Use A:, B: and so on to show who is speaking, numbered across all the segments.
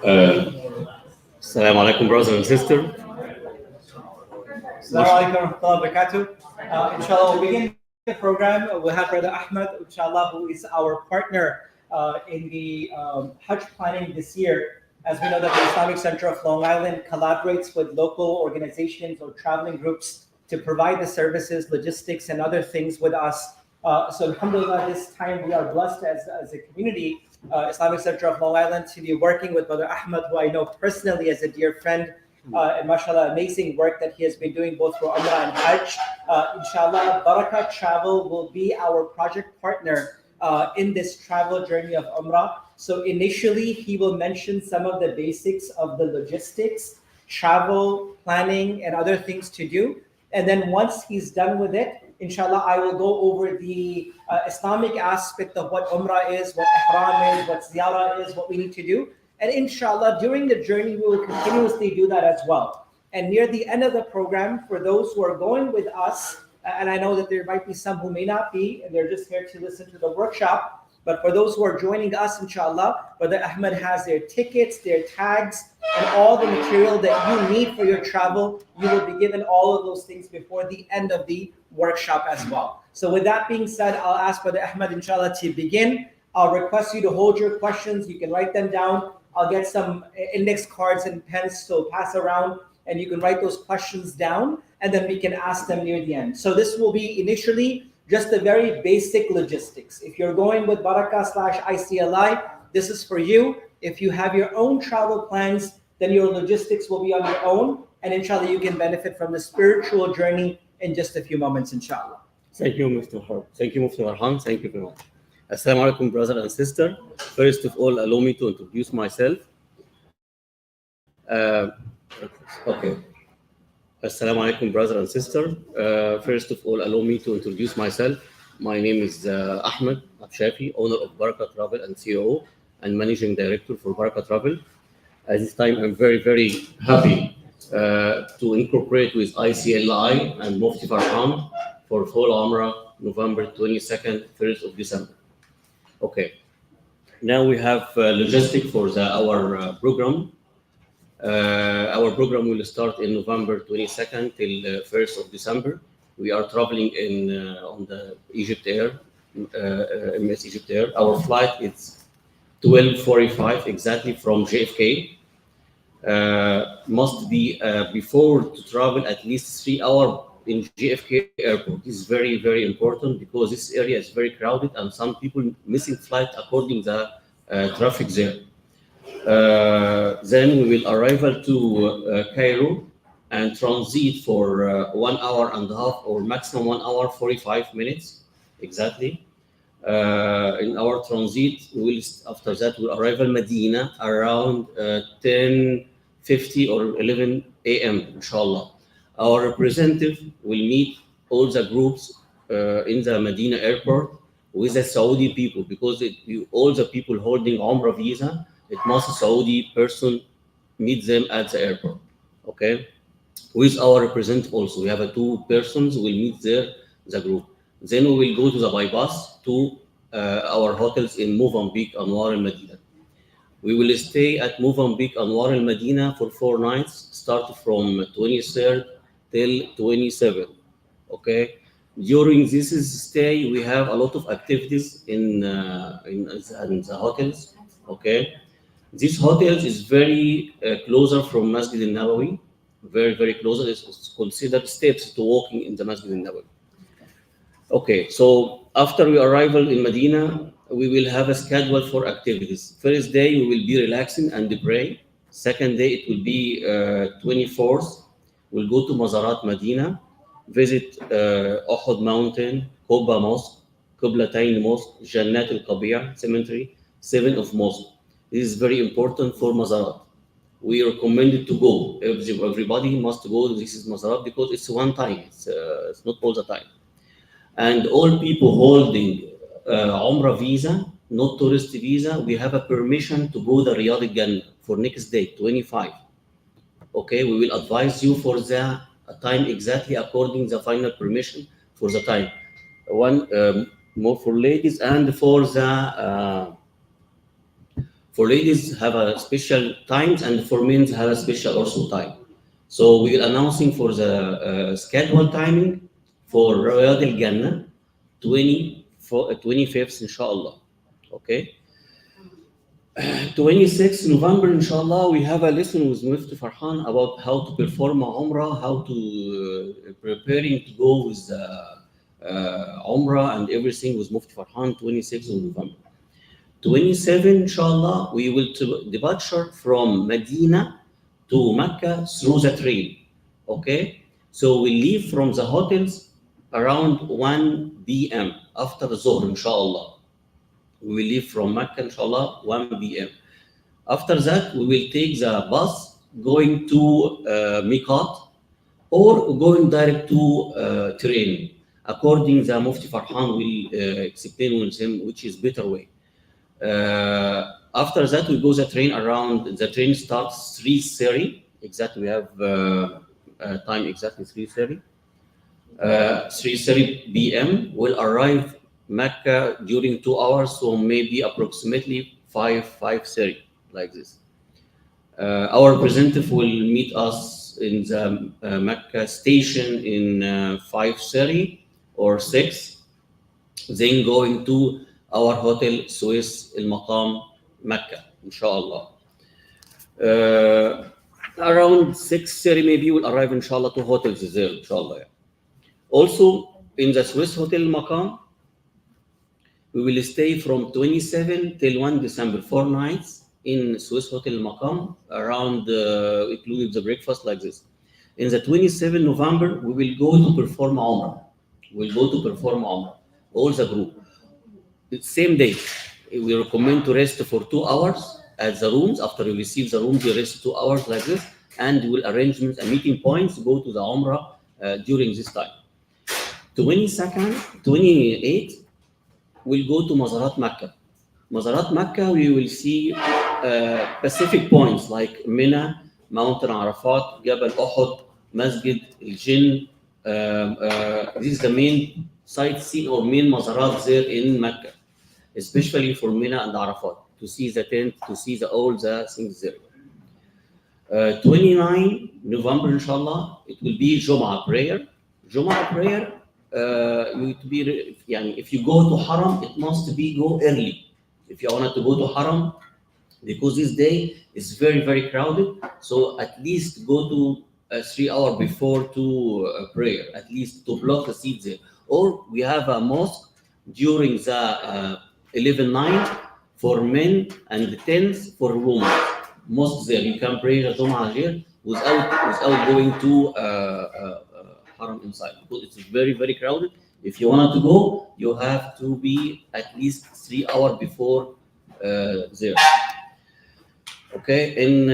A: Assalamu alaikum, brothers and sisters.
B: Assalamu alaikum wa rahmatullahi wa barakatuh. Inshallah, we'll begin the program. We'll have Brother Ahmed, inshallah, who is our partner in the Hajj planning this year. As we know that the Islamic Center of Long Island collaborates with local organizations or traveling groups to provide the services, logistics, and other things with us. So alhamdulillah, this time we are blessed as a community, Islamic Center of Long Island, to be working with Brother Ahmed, who I know personally as a dear friend. And mashallah, amazing work that he has been doing both for Umrah and Hajj. Inshallah, Barakah Travel will be our project partner in this travel journey of Umrah. So initially, he will mention some of the basics of the logistics, travel, planning, and other things to do. And then once he's done with it, inshallah, I will go over the Islamic aspect of what Umrah is, what Ihram is, what Ziyarah is, what we need to do. And inshallah, during the journey, we will continuously do that as well. And near the end of the program, for those who are going with us, and I know that there might be some who may not be, and they're just here to listen to the workshop, but for those who are joining us, inshallah, Brother Ahmed has their tickets, their tags, and all the material that you need for your travel. You will be given all of those things before the end of the workshop as well. So with that being said, I'll ask Brother Ahmed, inshallah, to begin. I'll request you to hold your questions. You can write them down. I'll get some index cards and pens to pass around, and you can write those questions down, and then we can ask them near the end. So this will be initially just the very basic logistics. If you're going with Barakah/ICLI, this is for you. If you have your own travel plans, then your logistics will be on your own, and inshallah, you can benefit from the spiritual journey in just a few moments, inshallah.
A: Thank you, Mufti Farhan. Thank you very much. Assalamu alaikum, brother and sister. First of all, allow me to introduce myself. Okay. Assalamu alaikum, brother and sister. First of all, allow me to introduce myself. My name is Ahmed Abshafi, owner of Barakah Travel and CEO and managing director for Barakah Travel. At this time, I'm very, very happy to incorporate with ICLI and Mufti Farhan for full Umrah, November 22nd, 3rd of December. Okay, now we have logistic for our program. Our program will start in November 22nd till 1st of December. We are traveling on the Egypt Air, MS Egypt Air. Our flight is 12:45 exactly from JFK. Must be before to travel at least 3 hours in JFK airport. This is very, very important because this area is very crowded and some people missing flight according to the traffic there. Then we will arrive to Cairo and transit for 1 hour and a half or maximum 1 hour 45 minutes exactly. In our transit, after that we'll arrive at Medina around 10:50 or 11 a.m. inshallah. Our representative will meet all the groups in the Medina airport with the Saudi people because all the people holding Umrah visa, it must a Saudi person meet them at the airport. Okay, with our representative also, we have 2 persons will meet there the group. Then we will go to the bypass to our hotels in Mozambique, Anwar and Medina. We will stay at Mozambique, Anwar and Medina for 4 nights, start from 23rd till 27th. Okay. During this stay, we have a lot of activities in the hotels. Okay. This hotel is very closer from Masjid al-Nabawi, very, very close. It's considered steps to walking in the Masjid al-Nabawi. Okay, so after we arrival in Medina, we will have a schedule for activities. First day, we will be relaxing and pray. Second day, it will be 24th. We'll go to Mazarat Medina, visit Uhud Mountain, Quba Mosque, Qiblatain Mosque, Jannat al-Qabiya Cemetery, 7 of Mosque. This is very important for Mazarat. We recommend it to go. Everybody must go. This is Mazarat because it's one time. It's not all the time. And all people holding Umrah visa, not tourist visa, we have a permission to go to Riyadh al-Jannah for next day, 25. Okay, we will advise you for the time exactly according to the final permission for the time. One more for ladies and for For ladies have a special times, and for men have a special also time. So we are announcing for the scheduled timing for Riyadh Al Jannah 25th, inshallah. Okay. 26th November, inshallah, we have a lesson with Mufti Farhan about how to perform a Umrah, how to preparing to go with Umrah and everything with Mufti Farhan, 26th of November. 27, inshallah, we will departure from Medina to Mecca through the train. Okay? So we leave from the hotels around 1 p.m. after Zohr, inshallah. We will leave from Mecca, inshallah, 1 p.m. After that, we will take the bus going to Miqat or going direct to train. According the Mufti Farhan will explain with him which is better way. After that, we go the train around. The train starts 3:30. Exactly, we have time exactly 3:30. 3:30 p.m. We'll arrive Mecca during 2 hours, so maybe approximately 5:30 like this. Our representative will meet us in the Mecca station in 5:30 or 6. Then going to our hotel Swiss Al Maqam Mecca, inshallah. Around 6:30 maybe we'll arrive inshallah to hotels there, inshallah. Yeah. Also in the Swiss Hotel Maqam, we will stay from 27 till 1 December, 4 nights in Swiss Hotel Maqam, around including the breakfast like this. In the 27 November, we will go to perform Umrah. We'll go to perform Umrah, all the group. It's same day. We recommend to rest for 2 hours at the rooms. After you receive the rooms, you rest 2 hours like this, and we will arrange a meeting points to go to the Umrah during this time. 22nd, 28th, we'll go to Mazarat Mecca. Mazarat Mecca, we will see specific points like Mina, Mountain Arafat, Jabal Uhud, Masjid Al Jinn. This is the main sightseeing or main Mazarat there in Mecca, especially for Mina and Arafat, to see the tent, to see all the things there. 29 November, inshallah, it will be Jum'ah prayer. Jum'ah prayer, if you go to Haram, it must be go early. If you wanted to go to Haram, because this day is very, very crowded, so at least go to 3 hours before to prayer, at least to block the seats there. Or we have a mosque during the 11-9 for men and the 10th for women. Mosque there, you can pray the Jum'ah here without going to Haram inside, because it's very, very crowded. If you wanted to go, you have to be at least 3 hours before there. Okay, and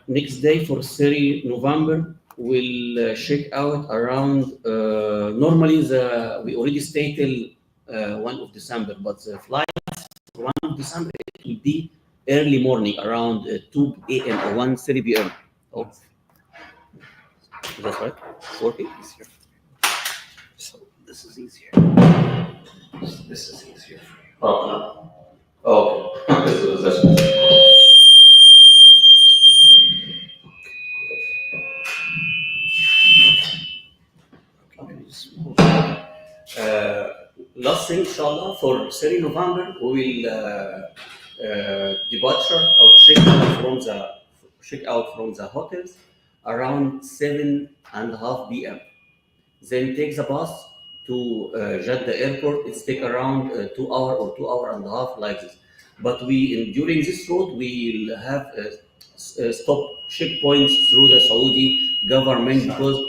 A: next day for 30 November, we'll check out around, normally we already stay till 1 of December, but the flight for 1 of December, it will be early morning, around 2 a.m. or 1:30 p.m. Oh, that's right, 40?
C: So this is easier. This is easier.
A: Oh, no. Okay. So that's last thing, inshallah, for 30 November, we will departure or check out from the hotels around 7:30 p.m. Then take the bus to Jeddah airport. It's take around 2 hours or 2 hours and a half like this. But during this road, we'll have stop checkpoints through the Saudi government, because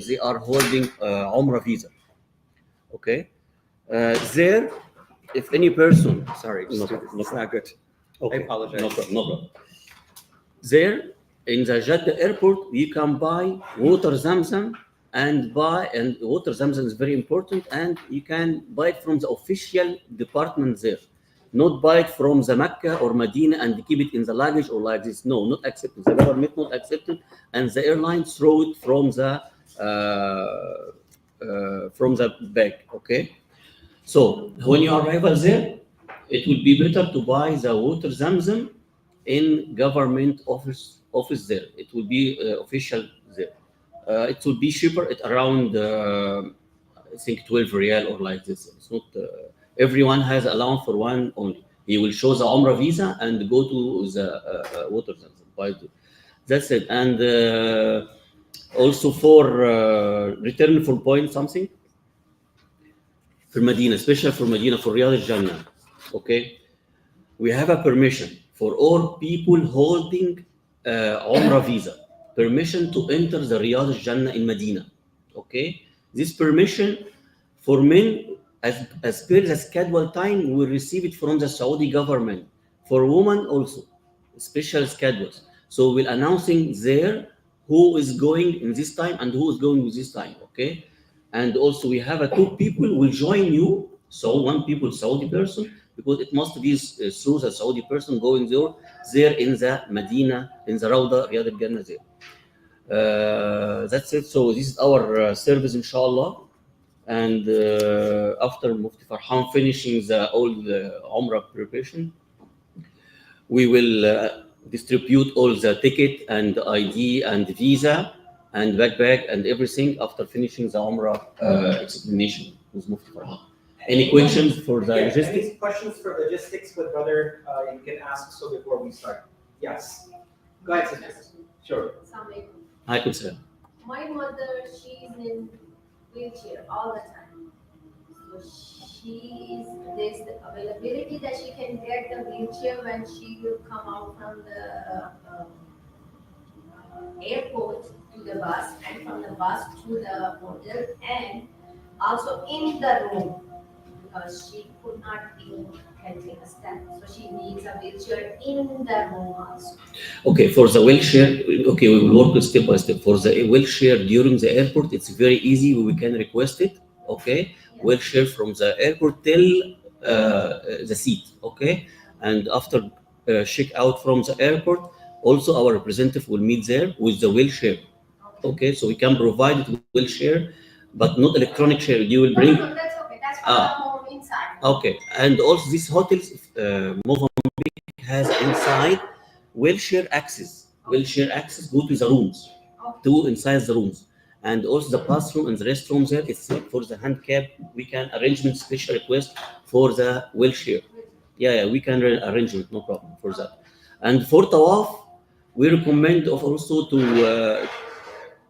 A: they are holding Umrah visa. Okay, there, if any person, sorry, no,
C: It's not good.
A: okay,
C: I apologize.
A: No problem, no problem. There in the Jeddah airport, you can buy water Zamzam and water Zamzam is very important, and you can buy it from the official department there. Not buy it from the Mecca or Medina and keep it in the luggage or like this. No, not accepted. The government not accepted, and the airlines throw it from the bag. Okay, so when you arrive there, it will be better to buy the water Zamzam in government office there. It will be official there. It will be cheaper at around I think 12 real or like this. It's not everyone has allowance for one only. He will show the Umrah visa and go to the water by that's it. And also for return for point something for Medina, special for Medina for Riyadh al-Jannah. Okay, we have a permission for all people holding Umrah visa, permission to enter the Riyadh al-Jannah in Medina. Okay, this permission for men, as per the scheduled time, we will receive it from the Saudi government. For women also, special schedules. So we're announcing there who is going in this time and who is going with this time. Okay, and also we have a two people will join you. So one people Saudi person, because it must be through the Saudi person going there in the Medina, in the Rawda, Riyadh al-Jannah there. That's it. So this is our service, inshallah. And after Mufti Farhan finishing all the Umrah preparation, we will distribute all the ticket and ID and visa and backpack and everything after finishing the Umrah explanation with Mufti Farhan. Any questions for the logistics?
B: Any questions for logistics with brother? You can ask so before we start. Yes. Go ahead, sister. Sure.
A: I could say.
D: My mother, she's in wheelchair all the time. So there's the availability that she can get the wheelchair when she will come out from the airport to the bus and from the bus to the hotel and also in the room because she could not even can take a step. So she needs a wheelchair in the room also.
A: Okay, for the wheelchair, okay, we will work step by step. For the wheelchair during the airport, it's very easy. We can request it. Okay,
D: Yeah.
A: wheelchair from the airport till the seat. Okay, and after check out from the airport, also our representative will meet there with the wheelchair. Okay, so we can provide it wheelchair, but not electronic chair. You will bring.
D: No, that's okay. That's for
A: Ah.
D: the home inside.
A: Okay, and also this hotels has inside wheelchair access. Wheelchair access go to the rooms, to inside the rooms, and also the bathroom and the restroom there. It's for the handicap. We can arrangement special request for the wheelchair. Yeah, we can arrange it, no problem for that. And for tawaf, we recommend also to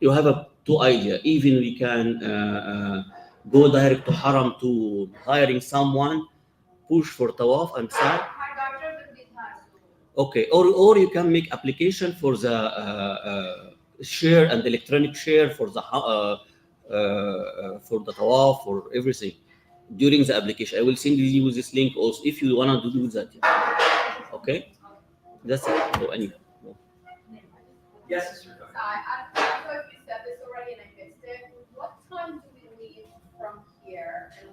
A: you have a two idea. Even we can go direct to Haram to hiring someone, push for tawaf and sa'i.
D: My daughter will be her.
A: Okay, or you can make application for the share and electronic share for the tawaf for everything during the application. I will send you this link also if you wanna do that. Okay, that's it. So anyway.
B: Yes, sister.
E: I don't know if you said this already and I missed it. What time do we leave from here and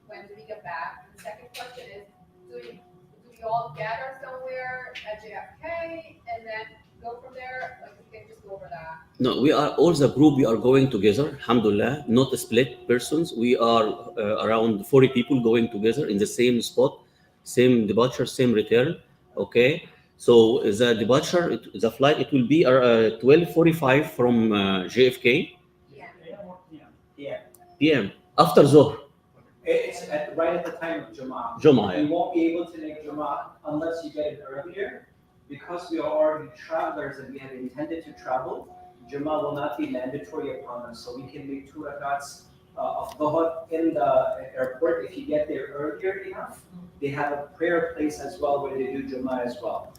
E: when do we get back? And the second question is, do we all gather somewhere at JFK and then go from there? Like, we can just go over that.
A: No, we are all the group. We are going together. Alhamdulillah, not split persons. We are around 40 people going together in the same spot, same departure, same return. Okay. So the departure, the flight, it will be 12:45 from JFK
D: Yeah.
B: Yeah.
A: PM after Zohr.
B: It's right at the time of Jummah.
A: Jummah,
B: You
A: yeah.
B: won't be able to make Jummah unless you get it earlier. Because we are already travelers and we have intended to travel, Jummah will not be mandatory upon us. So we can make 2 rakats of Dhuhr in the airport. If you get there earlier enough, they have a prayer place as well where they do Jummah as well.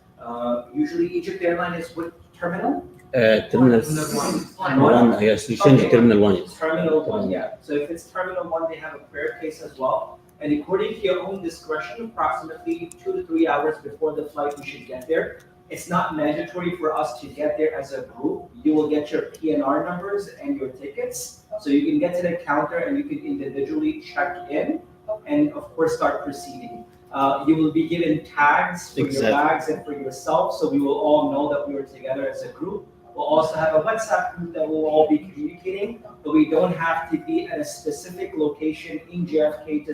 B: Usually Egypt Airline is what terminal?
A: Terminal 1. Yes, we changed
B: Okay.
A: Terminal 1. Yes.
B: Terminal 1, yeah. So if it's Terminal 1, they have a prayer case as well. And according to your own discretion, approximately 2 to 3 hours before the flight, we should get there. It's not mandatory for us to get there as a group. You will get your PNR numbers and your tickets. So you can get to the counter and you can individually check in and of course start proceeding. You will be given tags for
A: Exactly.
B: your bags and for yourself. So we will all know that we were together as a group. We'll also have a WhatsApp group that we'll all be communicating, but we don't have to be at a specific location in JFK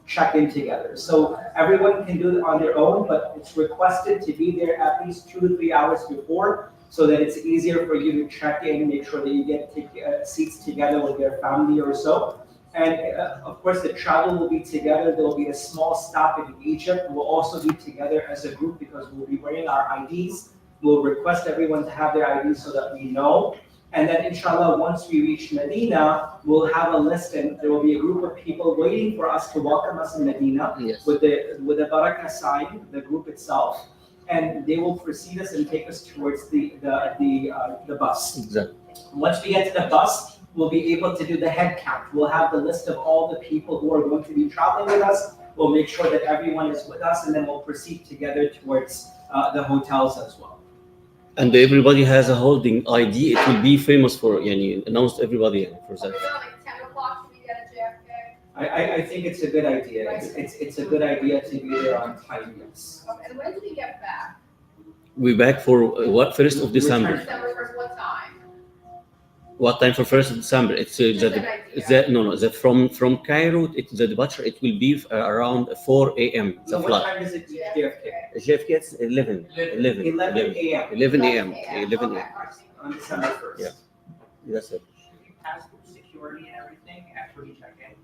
B: check in together. So everyone can do it on their own, but it's requested to be there at least 2 to 3 hours before, so that it's easier for you to check in, make sure that you get seats together with your family or so. And of course, the travel will be together. There will be a small stop in Egypt. We'll also be together as a group because we'll be wearing our IDs. We'll request everyone to have their IDs so that we know. And then inshallah, once we reach Medina, we'll have a list and there will be a group of people waiting for us to welcome us in Medina.
A: Yes.
B: with the barakah sign, the group itself. And they will precede us and take us towards the bus.
A: Exactly.
B: Once we get to the bus, we'll be able to do the head count. We'll have the list of all the people who are going to be traveling with us. We'll make sure that everyone is with us, and then we'll proceed together towards the hotels as well.
A: And everybody has a holding ID. It will be famous for, announced everybody for
E: So
A: that.
E: we're doing like 10 o'clock, should we get a JFK?
B: I think it's a good idea. It's a good idea to be there on time, yes.
E: And when do we get back?
A: We back for what? 1st of December.
E: December 1st, what time?
A: What time for 1st of December? It's
E: Just an idea.
A: from Cairo. The departure. It will be around 4 a.m.
B: So
A: The
B: what
A: flight.
B: time is it JFK?
A: JFK it's 11
B: 11 a.m.
A: 11 a.m.
E: Okay,
A: 11
E: okay,
A: a.m.
B: on December 1st.
A: Yeah. That's it.
F: Should we pass through security and everything after we check in?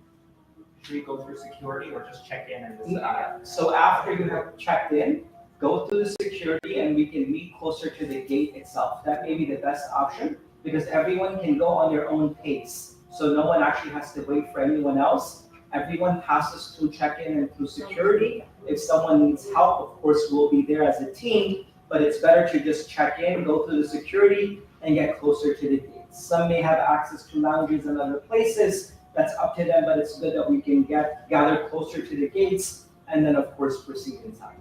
F: Should we go through security or just check in and just?
B: So after you have checked in, go through the security and we can meet closer to the gate itself. That may be the best option because everyone can go on their own pace. So no one actually has to wait for anyone else. Everyone passes through check-in and through security. If someone needs help, of course, we'll be there as a team, but it's better to just check in, go through the security, and get closer to the gates. Some may have access to lounges and other places. That's up to them, but it's good that we can gather closer to the gates and then, of course, proceed inside.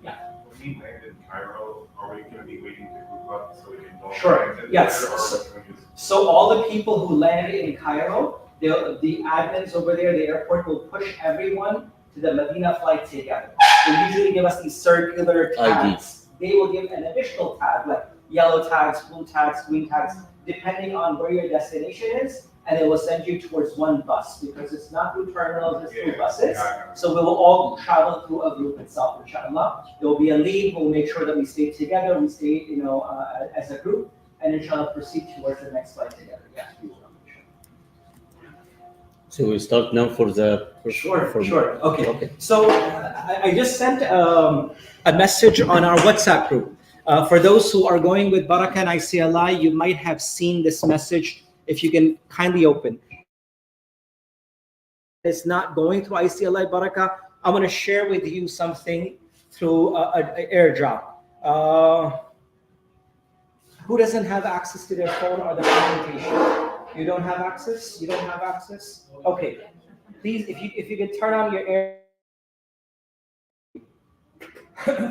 G: When we land in Cairo, are we gonna be waiting to group up so we can go?
B: Sure, yes.
G: Or are we gonna just-
B: So all the people who landed in Cairo, the admins over there, the airport will push everyone to the Medina flight together. They usually give us these circular tags. They will give an additional tag, like yellow tags, blue tags, green tags, depending on where your destination is, and it will send you towards one bus because it's not through terminals, it's through buses.
G: Yeah,
B: So we will all travel through a group itself, inshallah. There will be a lead, we'll make sure that we stay together, we stay, as a group, and inshallah proceed towards the next flight together. Yeah.
A: So we start now for the
B: Sure. Okay.
A: Okay.
B: So I just sent a message on our WhatsApp group. For those who are going with Barakah and ICLI, you might have seen this message. If you can kindly open. It's not going through ICLI Barakah. I'm going to share with you something through an airdrop. Who doesn't have access to their phone or the presentation? You don't have access? You don't have access? Okay. Please, if you can turn on your air.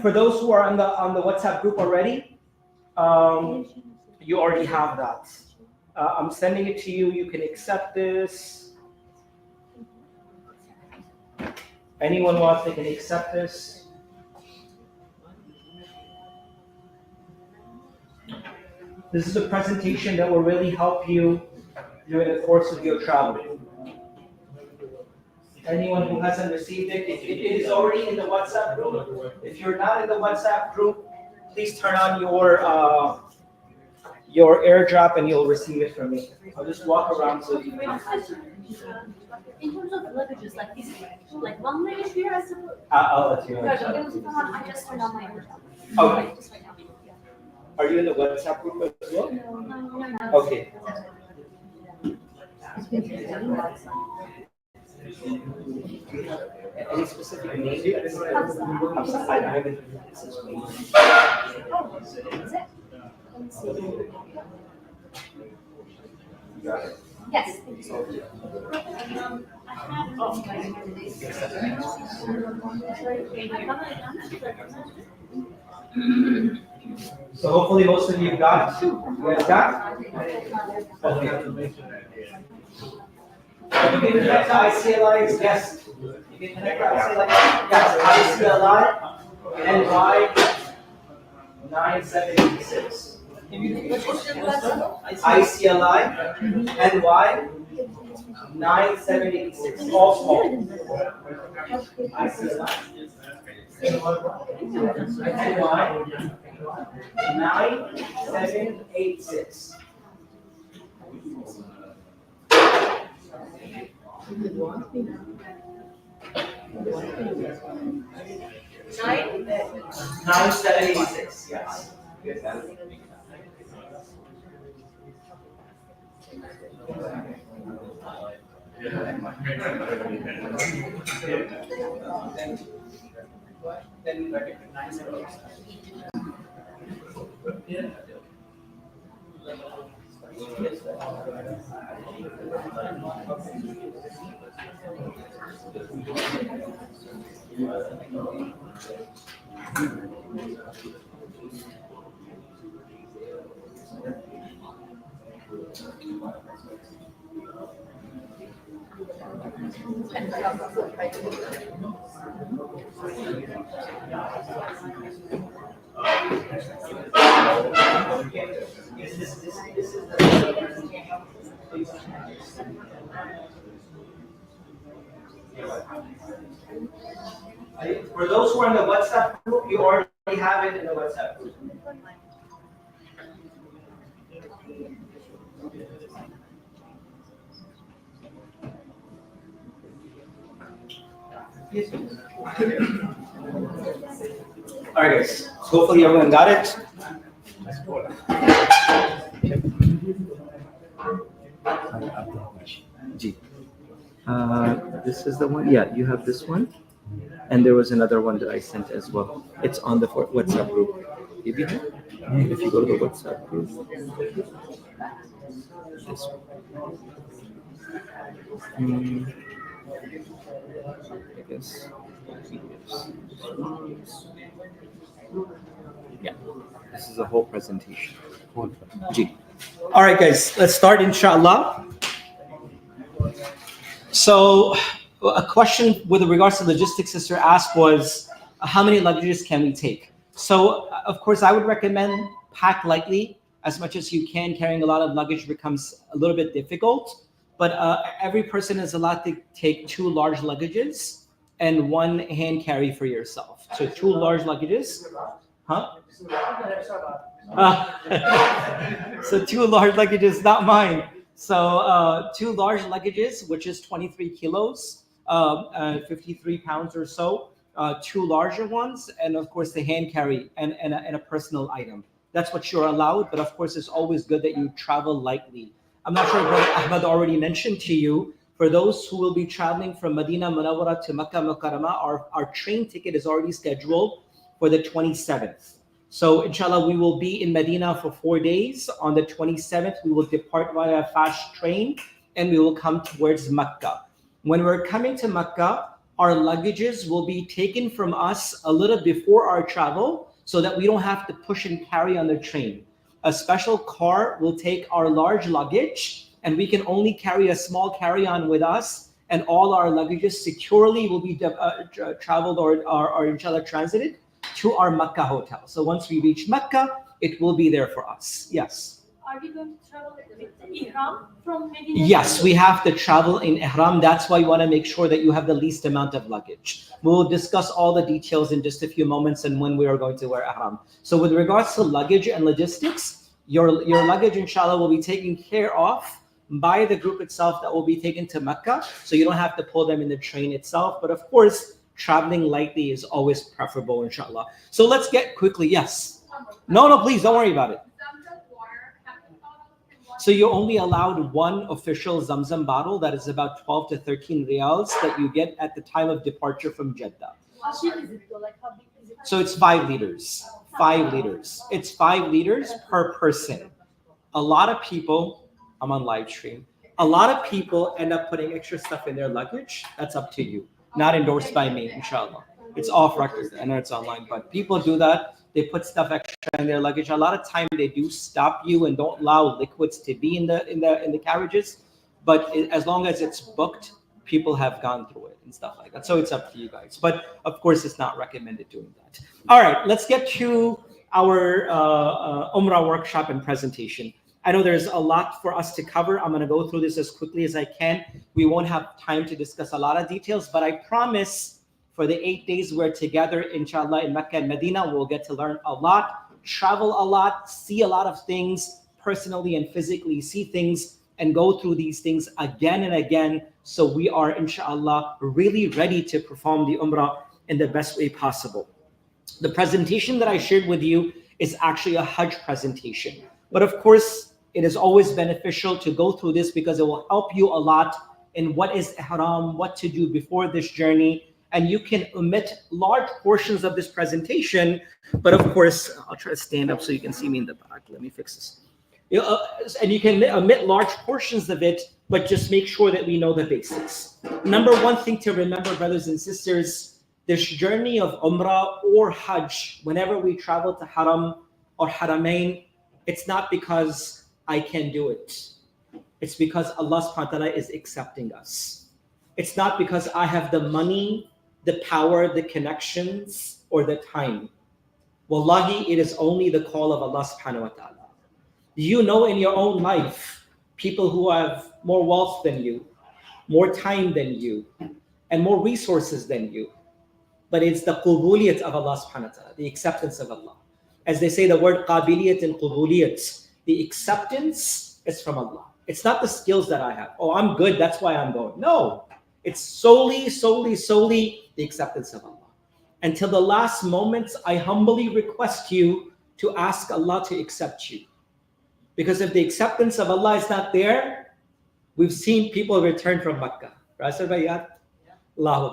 B: For those who are on the WhatsApp group already, you already have that. I'm sending it to you. You can accept this. Anyone wants, they can accept this. This is a presentation that will really help you during the course of your travel. Anyone who hasn't received it, it is already in the WhatsApp group. If you're not in the WhatsApp group, please turn on your airdrop and you'll receive it from me. I'll just walk around so you can.
H: In terms of luggages, like these, like one luggage here, I suppose.
B: I'll let you know.
H: I just turned on my airdrop.
B: Okay.
H: Just right now.
B: Are you in the WhatsApp group as well?
H: No.
B: Okay. Any specific name? Hamza, I haven't.
H: Oh, is it? Let me see. Yes. Thank you so much.
B: So hopefully most of you got it. You guys got it? Okay. You can connect to ICLI's guest. You can connect to ICLI. Yes, ICLI NY 9786. ICLI NY 976. All small. I see a lot. I see why. 9786.
D: Nine.
B: 9786. Yes. Then we it 976. For those who are in the WhatsApp group, you already have it in the WhatsApp group. All right, guys. Hopefully everyone got it.
C: G. This is the one. Yeah, you have this one, and there was another one that I sent as well. It's on the WhatsApp group. If you go to the WhatsApp group, this one. I guess. Yeah, this is a whole presentation. G.
B: All right, guys. Let's start, inshallah. So, a question with regards to logistics sister asked was, how many luggages can we take? So, of course, I would recommend pack lightly as much as you can. Carrying a lot of luggage becomes a little bit difficult, but every person is allowed to take 2 large luggages and 1 hand carry for yourself. So 2 large luggages. Huh? So 2 large luggages, not mine. So 2 large luggages, which is 23 kilos, 53 pounds or so. 2 larger ones, and of course the hand carry and a personal item. That's what you're allowed, but of course it's always good that you travel lightly. I'm not sure what Ahmed already mentioned to you. For those who will be traveling from Medina Munawwara to Makkah Mukarramah, our train ticket is already scheduled for the 27th. So inshallah, we will be in Medina for 4 days. On the 27th, we will depart via fast train and we will come towards Makkah. When we're coming to Makkah, our luggages will be taken from us a little before our travel so that we don't have to push and carry on the train. A special car will take our large luggage and we can only carry a small carry-on with us, and all our luggages securely will be traveled or inshallah transited to our Makkah hotel. So once we reach Makkah, it will be there for us. Yes.
H: Are we going to travel with ihram from Medina?
B: Yes, we have to travel in ihram. That's why you want to make sure that you have the least amount of luggage. We'll discuss all the details in just a few moments and when we are going to wear ihram. So with regards to luggage and logistics, your luggage inshallah will be taken care of by the group itself that will be taken to Mecca. So you don't have to pull them in the train itself. But of course, traveling lightly is always preferable, inshallah. So let's get quickly. Yes. No, please don't worry about it. So you're only allowed 1 official Zamzam bottle that is about 12 to 13 riyals that you get at the time of departure from Jeddah.
H: How big is it though? Like how big is it?
B: So it's 5 liters. 5 liters. It's 5 liters per person. A lot of people, I'm on live stream, a lot of people end up putting extra stuff in their luggage. That's up to you. Not endorsed by me, inshallah. It's off record. I know it's online, but people do that. They put stuff extra in their luggage. A lot of time they do stop you and don't allow liquids to be in the carriages. But as long as it's booked, people have gone through it and stuff like that. So it's up to you guys. But of course, it's not recommended doing that. All right, let's get to our Umrah workshop and presentation. I know there's a lot for us to cover. I'm going to go through this as quickly as I can. We won't have time to discuss a lot of details, but I promise for the 8 days we're together, inshallah, in Mecca and Medina, we'll get to learn a lot, travel a lot, see a lot of things personally and physically, see things and go through these things again and again. So we are, inshallah, really ready to perform the Umrah in the best way possible. The presentation that I shared with you is actually a Hajj presentation. But of course, it is always beneficial to go through this because it will help you a lot in what is ihram, what to do before this journey. And you can omit large portions of this presentation. But of course, I'll try to stand up so you can see me in the back. Let me fix this. And you can omit large portions of it, but just make sure that we know the basics. Number one thing to remember, brothers and sisters, this journey of Umrah or Hajj, whenever we travel to Haram or Haramain, it's not because I can do it. It's because Allah subhanahu wa ta'ala is accepting us. It's not because I have the money, the power, the connections, or the time. Wallahi, it is only the call of Allah subhanahu wa ta'ala. You know in your own life, people who have more wealth than you, more time than you, and more resources than you. But it's the qubuliyat of Allah subhanahu wa ta'ala, the acceptance of Allah. As they say the word qabiliyat and qubuliyat, the acceptance is from Allah. It's not the skills that I have. Oh, I'm good, that's why I'm going. No, it's solely the acceptance of Allah. Until the last moments, I humbly request you to ask Allah to accept you. Because if the acceptance of Allah is not there, we've seen people return from Makkah.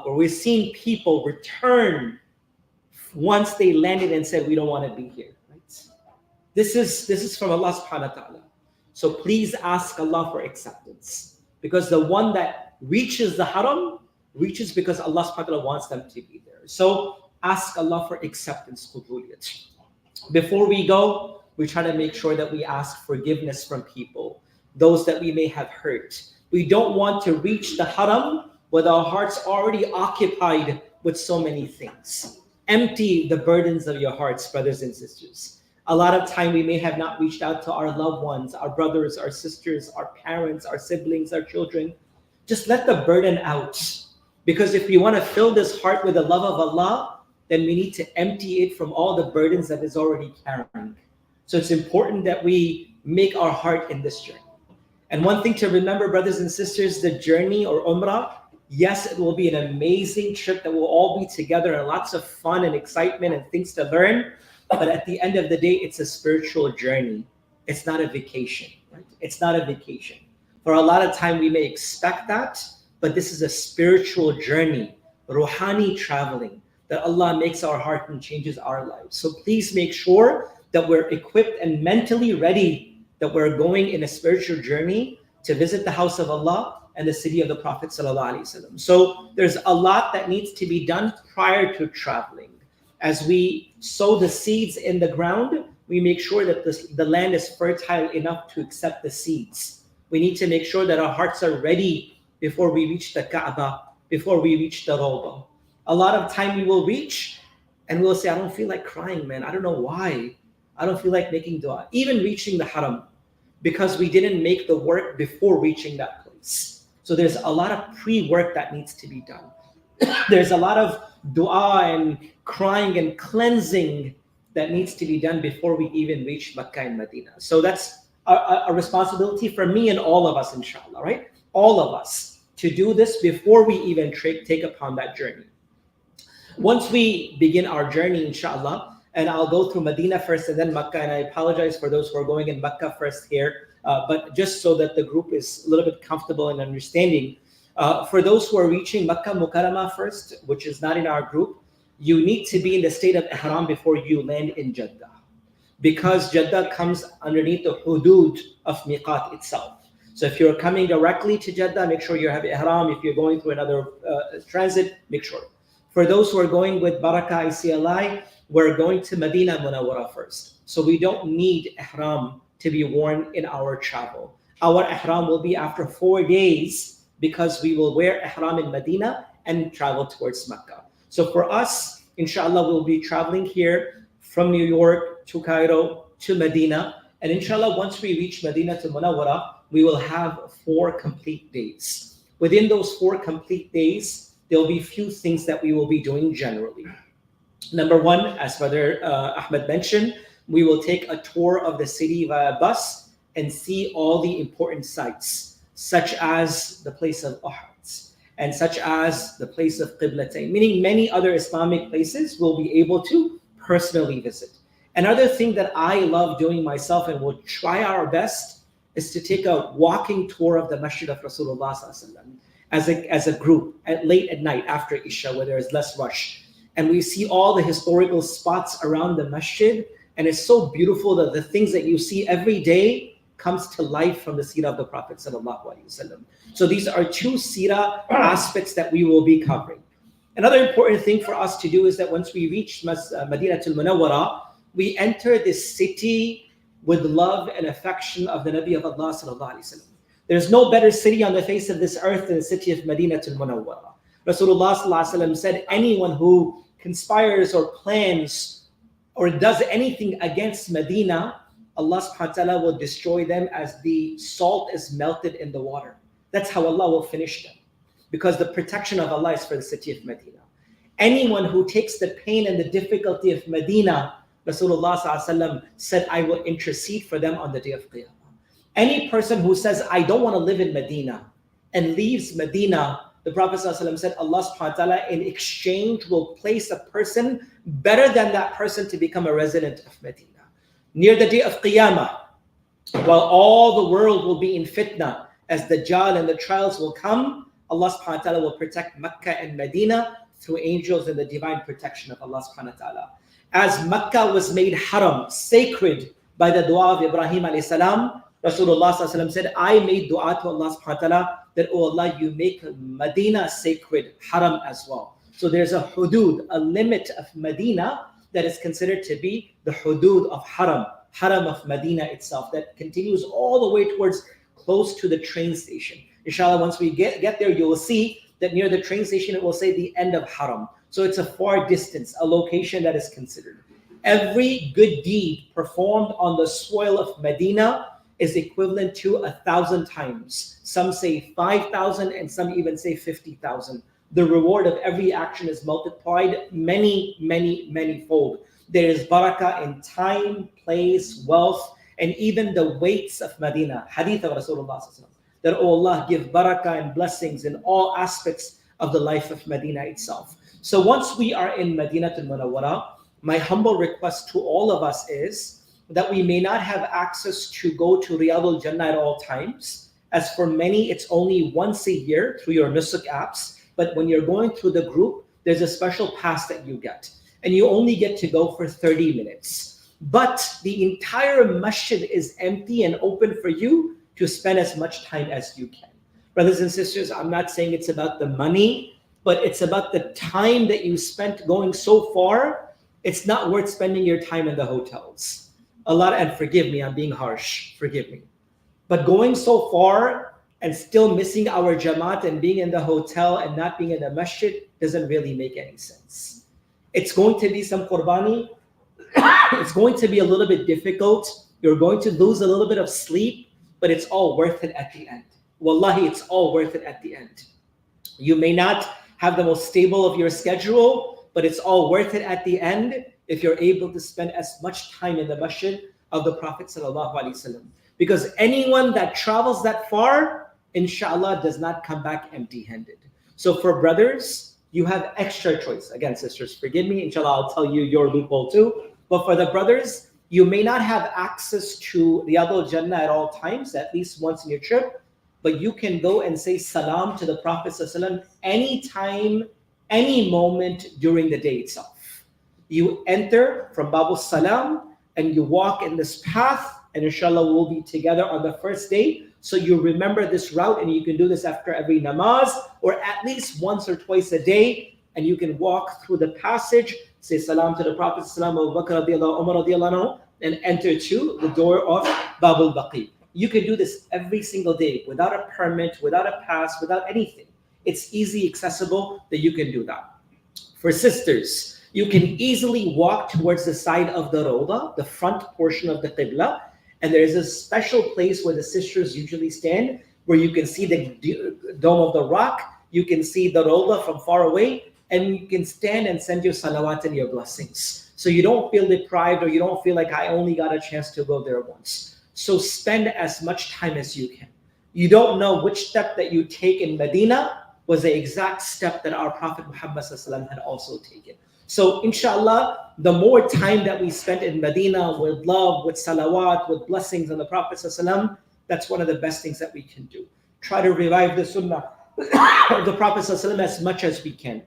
B: We've seen people return once they landed and said, we don't want to be here. Right? This is from Allah subhanahu wa ta'ala. So please ask Allah for acceptance. Because the one that reaches the haram, reaches because Allah subhanahu wa ta'ala wants them to be there. So ask Allah for acceptance. Before we go, we try to make sure that we ask forgiveness from people, those that we may have hurt. We don't want to reach the haram with our hearts already occupied with so many things. Empty the burdens of your hearts, brothers and sisters. A lot of time we may have not reached out to our loved ones, our brothers, our sisters, our parents, our siblings, our children. Just let the burden out. Because if we want to fill this heart with the love of Allah, then we need to empty it from all the burdens that is already carrying. So it's important that we make our heart in this journey. And one thing to remember, brothers and sisters, the journey or Umrah, yes, it will be an amazing trip that we'll all be together and lots of fun and excitement and things to learn. But at the end of the day, it's a spiritual journey. It's not a vacation. Right? It's not a vacation. For a lot of time, we may expect that, but this is a spiritual journey, ruhani traveling, that Allah makes our heart and changes our lives. So please make sure that we're equipped and mentally ready, that we're going in a spiritual journey to visit the house of Allah and the city of the Prophet ﷺ. So there's a lot that needs to be done prior to traveling. As we sow the seeds in the ground, we make sure that the land is fertile enough to accept the seeds. We need to make sure that our hearts are ready before we reach the Kaaba, before we reach the Rawdah. A lot of time we will reach and we'll say, I don't feel like crying, man. I don't know why. I don't feel like making dua. Even reaching the haram, because we didn't make the work before reaching that place. So there's a lot of pre-work that needs to be done. There's a lot of dua and crying and cleansing that needs to be done before we even reach Makkah and Medina. So that's a responsibility for me and all of us, inshallah, right? All of us to do this before we even take upon that journey. Once we begin our journey, inshallah, and I'll go through Medina first and then Makkah, and I apologize for those who are going in Makkah first here, but just so that the group is a little bit comfortable and understanding. For those who are reaching Makkah Mukarramah first, which is not in our group, you need to be in the state of ihram before you land in Jeddah, because Jeddah comes underneath the hudud of miqat itself. So if you're coming directly to Jeddah, make sure you have ihram. If you're going through another transit, make sure. For those who are going with Barakah ICLI, we're going to Medina Munawwara first. So we don't need ihram to be worn in our travel. Our ihram will be after 4 days, because we will wear ihram in Medina and travel towards Mecca. So for us, inshallah, we'll be traveling here from New York to Cairo to Medina, And inshallah, once we reach Madinah al-Munawwara, we will have 4 complete days. Within those 4 complete days, there will be few things that we will be doing generally. Number 1, as Brother Ahmed mentioned, we will take a tour of the city via bus and see all the important sites, such as the place of Uhud, and such as the place of Qiblatain, meaning many other Islamic places we'll be able to personally visit. Another thing that I love doing myself and will try our best is to take a walking tour of the Masjid of Rasulullah as a group late at night after Isha, where there is less rush. And we see all the historical spots around the masjid, and it's so beautiful that the things that you see every day comes to life from the seerah of the Prophet sallallahu alaihi wasallam. So these are 2 seerah aspects that we will be covering. Another important thing for us to do is that once we reach Madinah al-Munawwara, we enter this city with love and affection of the Nabi of Allah sallallahu alaihi wasallam. There's no better city on the face of this earth than the city of Madinah al-Munawwara. Rasulullah sallallahu alaihi wasallam said, anyone who conspires or plans or does anything against Medina, Allah subhanahu wa ta'ala will destroy them as the salt is melted in the water. That's how Allah will finish them. Because the protection of Allah is for the city of Medina. Anyone who takes the pain and the difficulty of Medina, Rasulullah sallallahu alaihi wasallam said, I will intercede for them on the day of Qiyamah. Any person who says, I don't want to live in Medina and leaves Medina, the Prophet ﷺ said, Allah subhanahu wa ta'ala in exchange will place a person better than that person to become a resident of Medina. Near the day of Qiyamah, while all the world will be in fitna, as the Dajjal and the trials will come, Allah subhanahu wa ta'ala will protect Mecca and Medina through angels and the divine protection of Allah subhanahu wa ta'ala. As Mecca was made haram, sacred by the dua of Ibrahim alayhi salam, Rasulullah said, I made dua to Allah subhanahu wa ta'ala that, oh Allah, you make Medina sacred, haram as well. So there's a hudud, a limit of Medina that is considered to be the hudud of haram of Medina itself, that continues all the way towards close to the train station. Inshallah, once we get there, you will see that near the train station, it will say the end of haram. So it's a far distance, a location that is considered. Every good deed performed on the soil of Medina is equivalent to 1,000 times. Some say 5,000 and some even say 50,000. The reward of every action is multiplied many, many, many fold. There is barakah in time, place, wealth, and even the weights of Medina. Hadith of Rasulullah that, oh Allah, give barakah and blessings in all aspects of the life of Medina itself. So once we are in Madinah al-Munawwara, my humble request to all of us is that we may not have access to go to Riyadh al-Jannah at all times. As for many, it's only once a year through your Nusuk apps. But when you're going through the group, there's a special pass that you get. And you only get to go for 30 minutes. But the entire masjid is empty and open for you to spend as much time as you can. Brothers and sisters, I'm not saying it's about the money, but it's about the time that you spent going so far. It's not worth spending your time in the hotels. And forgive me, I'm being harsh, forgive me. But going so far and still missing our Jamaat and being in the hotel and not being in the masjid doesn't really make any sense. It's going to be some qurbani. It's going to be a little bit difficult. You're going to lose a little bit of sleep, but it's all worth it at the end. Wallahi, it's all worth it at the end. You may not have the most stable of your schedule, but it's all worth it at the end if you're able to spend as much time in the masjid of the Prophet sallallahu alaihi wasallam. Because anyone that travels that far, inshallah, does not come back empty-handed. So for brothers, you have extra choice. Again, sisters, forgive me. Inshallah, I'll tell you your loophole too. But for the brothers, you may not have access to Riyadh al-Jannah at all times, at least once in your trip, but you can go and say salam to the Prophet ﷺ anytime, any moment during the day itself. You enter from Babu Salam and you walk in this path, and inshallah we'll be together on the first day. So you remember this route, and you can do this after every namaz or at least once or twice a day, and you can walk through the passage, say salam to the Prophet ﷺ, Abu Bakr radiallahu, Umar radiallahu anhu, and enter to the door of Babul Baqi. You can do this every single day without a permit, without a pass, without anything. It's easy, accessible that you can do that. For sisters, you can easily walk towards the side of the Rawda, the front portion of the Qibla, And there is a special place where the sisters usually stand, where you can see the dome of the rock, you can see the Rawda from far away, and you can stand and send your salawat and your blessings. So you don't feel deprived, or you don't feel like I only got a chance to go there once. So spend as much time as you can. You don't know which step that you take in Medina was the exact step that our Prophet Muhammad ﷺ had also taken. So inshallah, the more time that we spent in Medina with love, with salawat, with blessings on the Prophet ﷺ, that's one of the best things that we can do. Try to revive the sunnah of the Prophet ﷺ as much as we can.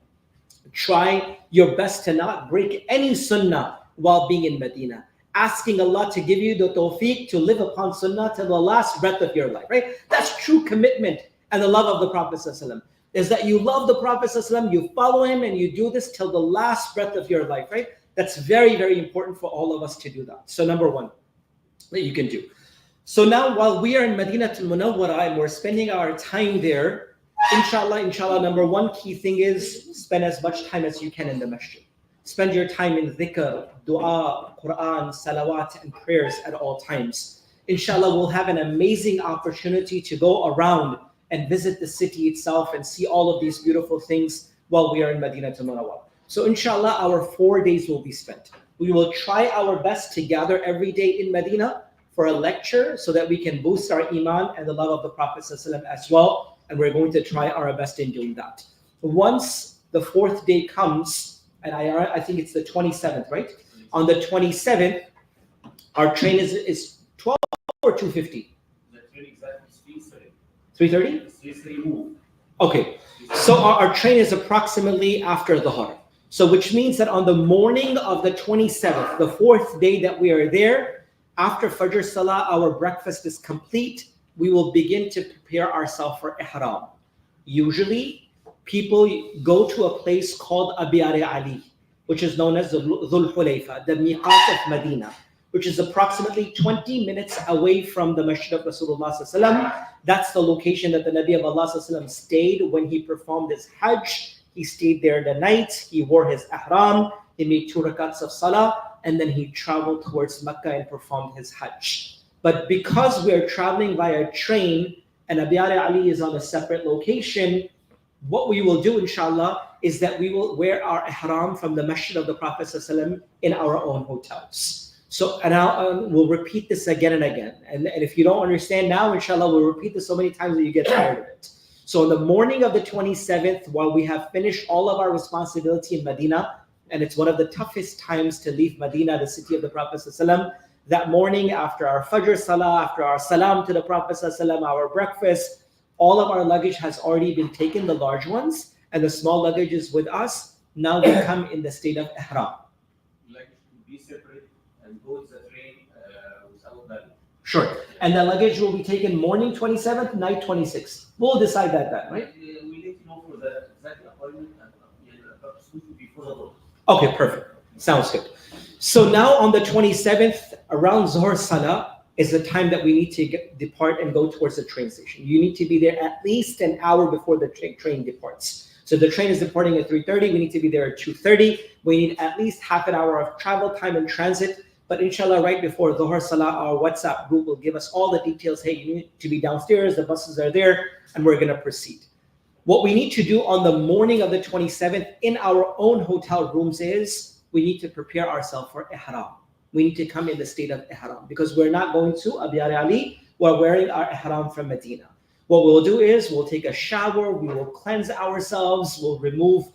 B: Try your best to not break any sunnah while being in Medina. Asking Allah to give you the tawfiq to live upon sunnah till the last breath of your life, right? That's true commitment and the love of the Prophet ﷺ. Is that you love the Prophet ﷺ, you follow him, and you do this till the last breath of your life, right? That's very, very important for all of us to do that. So number one that you can do. So now while we are in Madinatul Munawwara and we're spending our time there, inshallah, number one key thing is spend as much time as you can in the masjid. Spend your time in dhikr, dua, Quran, salawat, and prayers at all times. Inshallah, we'll have an amazing opportunity to go around and visit the city itself and see all of these beautiful things while we are in Madinatul Munawwara. So inshallah, our 4 days will be spent. We will try our best to gather every day in Medina for a lecture so that we can boost our iman and the love of the Prophet ﷺ as well. And we're going to try our best in doing that. Once the 4th day comes, and I think it's the 27th, right? On the 27th, our train is 12 or 2:50? 3:30? Okay, so our train is approximately after Dhuhr. So which means that on the morning of the 27th, the 4th day that we are there, after Fajr Salah, our breakfast is complete. We will begin to prepare ourselves for Ihram. Usually, people go to a place called Abiyari Ali, which is known as the Dhul Hulayfa, the Miqat of Medina, which is approximately 20 minutes away from the Masjid of Rasulullah ﷺ. That's the location that the Nabi of Allah ﷺ stayed when he performed his Hajj. He stayed there the night, he wore his ihram, he made 2 rakats of salah, and then he traveled towards Mecca and performed his Hajj. But because we are traveling via train and Abiyari Ali is on a separate location, what we will do, inshallah, is that we will wear our ihram from the Masjid of the Prophet ﷺ in our own hotels. So, and we'll repeat this again and again. And if you don't understand now, inshallah, we'll repeat this so many times that you get tired of it. So on the morning of the 27th, while we have finished all of our responsibility in Medina, and it's one of the toughest times to leave Medina, the city of the Prophet ﷺ, that morning after our Fajr Salah, after our Salam to the Prophet ﷺ, our breakfast, all of our luggage has already been taken, the large ones, and the small luggage is with us. Now we come in the state of Ihram.
A: Luggage to be separate and go to the train without luggage.
B: Sure. And the luggage will be taken morning 27th, night 26th. We'll decide that, right?
A: We let you know for the exact appointment and before the vote.
B: Okay, perfect. Sounds good. So now on the 27th, around Zuhr Salah, is the time that we need to depart and go towards the train station. You need to be there at least an hour before the train departs. So the train is departing at 3:30. We need to be there at 2:30. We need at least half an hour of travel time in transit. But inshallah, right before Dhuhr Salah, our WhatsApp group will give us all the details. Hey, you need to be downstairs, the buses are there, and we're going to proceed. What we need to do on the morning of the 27th in our own hotel rooms is we need to prepare ourselves for Ihram. We need to come in the state of Ihram because we're not going to Abiyari Ali. We're wearing our Ihram from Medina. What we'll do is we'll take a shower, we will cleanse ourselves, we'll remove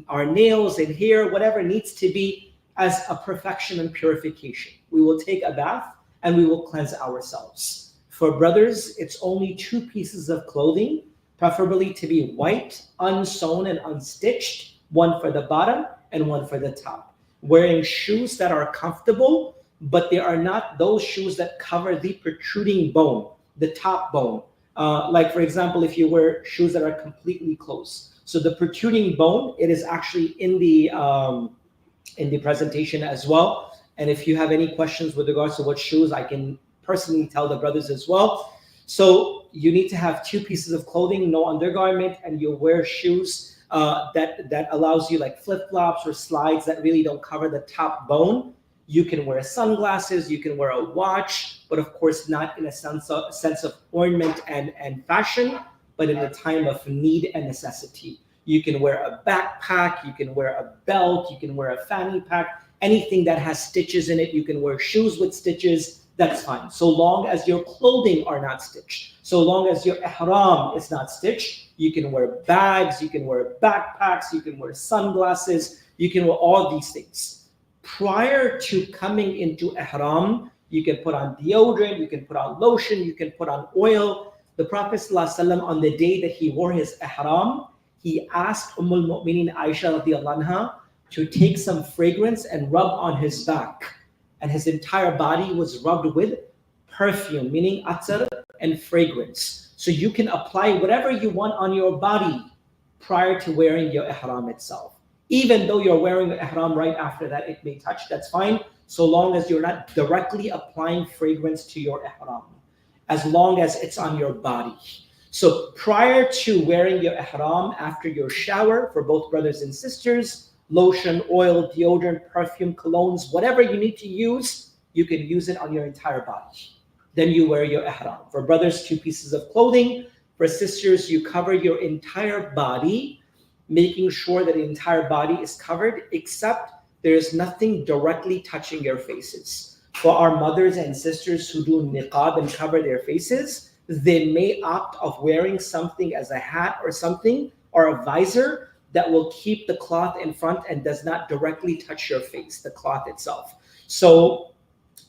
B: our nails and hair, whatever needs to be as a perfection and purification. We will take a bath and we will cleanse ourselves. For brothers, it's only 2 pieces of clothing, preferably to be white, unsewn and unstitched, one for the bottom and one for the top. Wearing shoes that are comfortable, but they are not those shoes that cover the protruding bone, the top bone. Like for example, if you wear shoes that are completely closed. So the protruding bone, it is actually in the presentation as well. And if you have any questions with regards to what shoes, I can personally tell the brothers as well. So you need to have 2 pieces of clothing, no undergarment, and you wear shoes that allows you like flip-flops or slides that really don't cover the top bone. You can wear sunglasses, you can wear a watch, but of course not in a sense of ornament and fashion, but in a time of need and necessity. You can wear a backpack, you can wear a belt, you can wear a fanny pack, anything that has stitches in it. You can wear shoes with stitches, that's fine. So long as your clothing are not stitched. So long as your ihram is not stitched, you can wear bags, you can wear backpacks, you can wear sunglasses, you can wear all these things. Prior to coming into ihram, you can put on deodorant, you can put on lotion, you can put on oil. The Prophet ﷺ, on the day that he wore his ihram, he asked al-Mu'minin Aisha radiallahu anha to take some fragrance and rub on his back. And his entire body was rubbed with perfume, meaning atar and fragrance. So you can apply whatever you want on your body prior to wearing your ihram itself. Even though you're wearing the ihram right after that, it may touch, that's fine, so long as you're not directly applying fragrance to your ihram, as long as it's on your body. So prior to wearing your ihram, after your shower, for both brothers and sisters, lotion, oil, deodorant, perfume, colognes, whatever you need to use, you can use it on your entire body. Then you wear your ihram. For brothers, 2 pieces of clothing. For sisters, you cover your entire body, making sure that the entire body is covered, except there is nothing directly touching your faces. For our mothers and sisters who do niqab and cover their faces, they may opt of wearing something as a hat or something, or a visor that will keep the cloth in front and does not directly touch your face, the cloth itself. So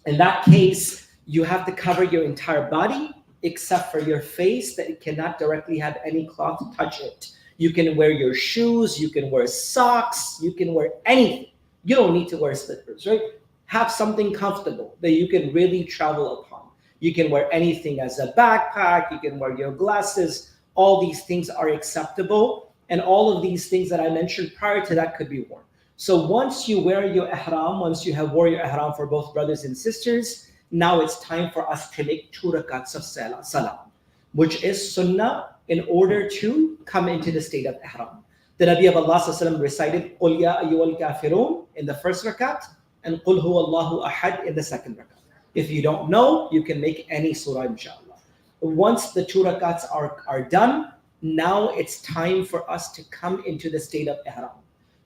B: in that case, you have to cover your entire body, except for your face, that it cannot directly have any cloth touch it. You can wear your shoes, you can wear socks, you can wear anything. You don't need to wear slippers, right? Have something comfortable that you can really travel upon. You can wear anything as a backpack, you can wear your glasses. All these things are acceptable. And all of these things that I mentioned prior to that could be worn. So once you wear your ihram, once you have worn your ihram for both brothers and sisters, now it's time for us to make 2 rakats of salam, which is sunnah in order to come into the state of ihram. The Nabi of Allah ﷺ recited Qul ya ayyuhal kafirun in the first rakat and Qul huwa Allahu ahad in the second rakat. If you don't know, you can make any surah inshallah. Once the 2 rakats are done, now it's time for us to come into the state of ihram.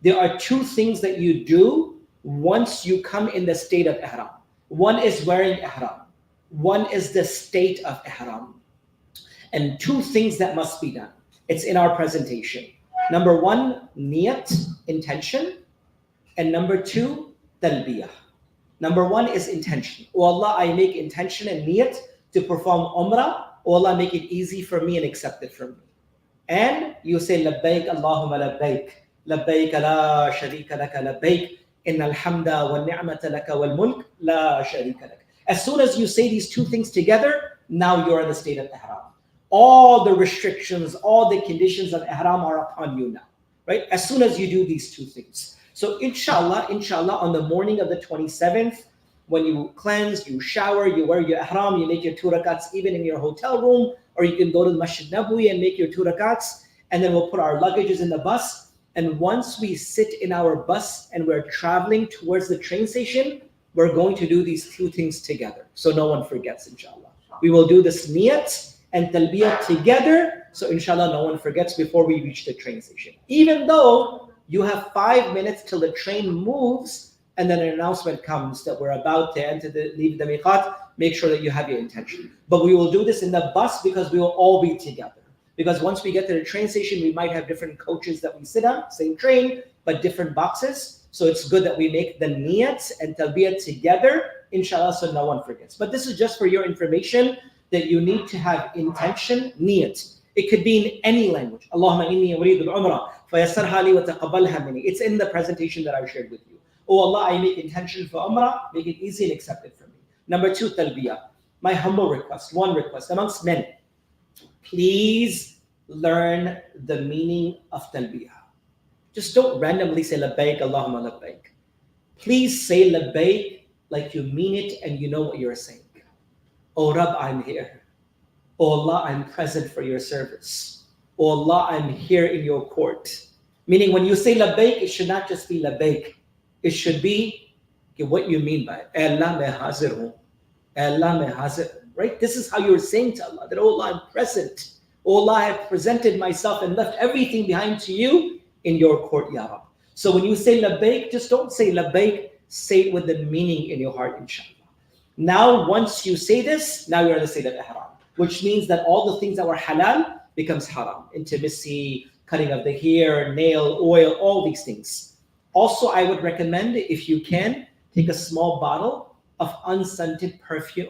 B: There are 2 things that you do once you come in the state of ihram. One is wearing ihram. One is the state of ihram. And 2 things that must be done. It's in our presentation. Number 1, niyat, intention. And number 2, talbiyah. Number 1 is intention. Oh Allah, I make intention and niyat to perform umrah. Oh Allah, make it easy for me and accept it from me. And you say, labbaik Allahumma labbaik. Labbaik la sharika laka labbaik. Innal hamda wa ni'mata laka wal mulk la sharika laka. As soon as you say these 2 things together, now you're in the state of ihram. All the restrictions, all the conditions of ihram are upon you now, right? As soon as you do these 2 things. So inshallah, on the morning of the 27th, when you cleanse, you shower, you wear your ihram, you make your 2 rakats even in your hotel room, or you can go to the Masjid Nabawi and make your 2 rakats, and then we'll put our luggages in the bus. And once we sit in our bus and we're traveling towards the train station, we're going to do these 2 things together. So no one forgets, inshallah. We will do this niyat and talbiyah together. So inshallah, no one forgets before we reach the train station. Even though you have 5 minutes till the train moves, and then an announcement comes that we're about to leave the miqat, make sure that you have your intention. But we will do this in the bus because we will all be together. Because once we get to the train station, we might have different coaches that we sit on, same train, but different boxes. So it's good that we make the niyat and talbiyat together, inshallah, so no one forgets. But this is just for your information that you need to have intention, niyat. It could be in any language. Allahumma inni uridu al-umrah, fayassarha li wa taqabbalha minni. It's in the presentation that I shared with you. Oh Allah, I make intention for umrah, make it easy and accept it for me. Number 2, talbiyah. My humble request, one request amongst many. Please learn the meaning of talbiyah. Just don't randomly say labbaik, Allahumma labbaik. Please say labbaik like you mean it and you know what you're saying. Oh Rabb, I'm here. Oh Allah, I'm present for your service. Oh Allah, I'm here in your court. Meaning when you say labbaik, it should not just be labbaik. It should be Okay, what you mean by it? "Eh Allah, main hazir hoon. Eh Allah, main hazir." Right? This is how you're saying to Allah that, "Oh Allah, I'm present. Oh Allah, I have presented myself and left everything behind to you in your court, Ya Rab." So when you say labbaik, just don't say labbaik, say it with the meaning in your heart, inshallah. Now, once you say this, now you're in the state of ihram, which means that all the things that were halal becomes haram. Intimacy, cutting of the hair, nail, oil, all these things. Also, I would recommend, if you can, take a small bottle of unscented perfume,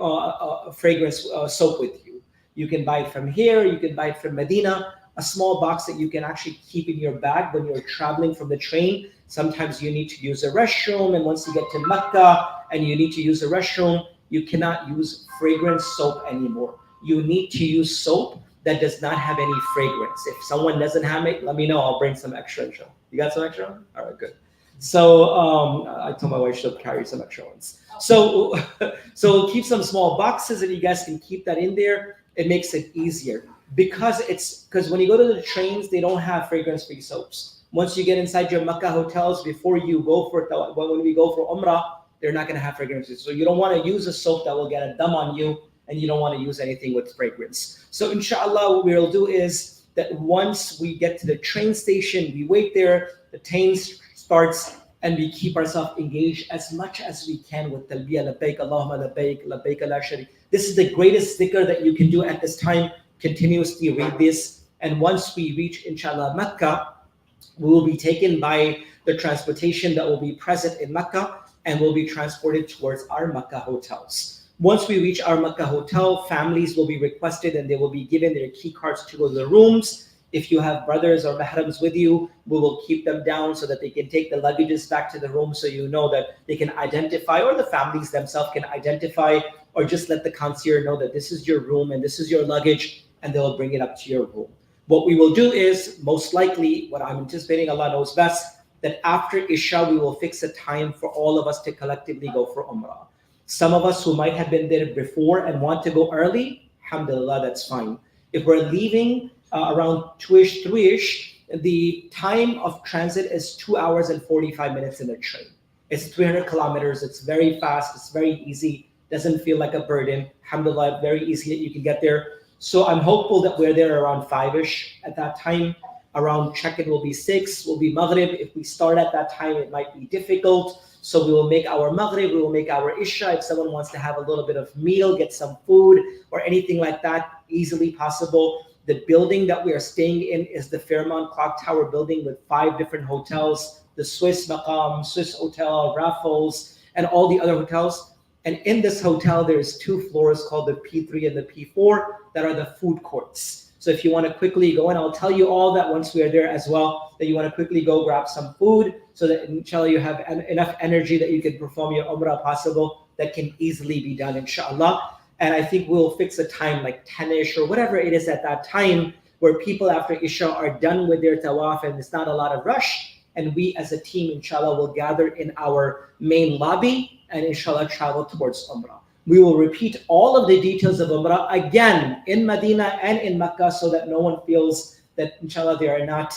B: fragrance soap with you. You can buy it from here, you can buy it from Medina, a small box that you can actually keep in your bag when you're traveling from the train. Sometimes you need to use a restroom, and once you get to Mecca and you need to use a restroom, you cannot use fragrance soap anymore. You need to use soap that does not have any fragrance. If someone doesn't have it, let me know. I'll bring some extra. You got some extra? All right, good. So I told my wife she'll carry some extra ones. So we'll keep some small boxes, and you guys can keep that in there. It makes it easier because when you go to the trains, they don't have fragrance-free soaps. Once you get inside your Makkah hotels, before you go when we go for Umrah, they're not going to have fragrances. So you don't want to use a soap that will get a dum on you, and you don't want to use anything with fragrance. So inshallah, what we'll do is that once we get to the train station, we wait there, the train starts, and we keep ourselves engaged as much as we can with talbiyah, labbaik Allahumma labbaik, labbaik la sharik. This is the greatest dhikr that you can do at this time. Continuously read this. And once we reach, inshallah, Mecca, we will be taken by the transportation that will be present in Mecca, and will be transported towards our Mecca hotels. Once we reach our Mecca hotel, families will be requested and they will be given their key cards to go to the rooms. If you have brothers or mahrams with you, we will keep them down so that they can take the luggages back to the room, so you know that they can identify, or the families themselves can identify, or just let the concierge know that this is your room and this is your luggage, and they'll bring it up to your room. What we will do is, most likely, what I'm anticipating, Allah knows best, that after Isha, we will fix a time for all of us to collectively go for Umrah. Some of us who might have been there before and want to go early, alhamdulillah, that's fine. If we're leaving around 2-ish, 3-ish, the time of transit is 2 hours and 45 minutes in a train. It's 300 kilometers, it's very fast, it's very easy, doesn't feel like a burden. Alhamdulillah, very easy that you can get there. So I'm hopeful that we're there around 5-ish at that time. Around check-in will be 6, will be Maghrib. If we start at that time, it might be difficult. So we will make our Maghrib, we will make our Isha. If someone wants to have a little bit of meal, get some food or anything like that, easily possible. The building that we are staying in is the Fairmont Clock Tower building with 5 different hotels, the Swiss Maqam, Swiss Hotel, Raffles, and all the other hotels. And in this hotel, there's 2 floors called the P3 and the P4 that are the food courts. So if you want to quickly go, and I'll tell you all that once we are there as well, that you want to quickly go grab some food so that inshallah you have enough energy that you can perform your Umrah possible. That can easily be done, inshallah. And I think we'll fix a time like 10-ish or whatever it is at that time, where people after Isha are done with their tawaf and it's not a lot of rush. And we as a team, inshallah, will gather in our main lobby and inshallah travel towards Umrah. We will repeat all of the details of Umrah again in Medina and in Mecca, so that no one feels that inshallah they are not,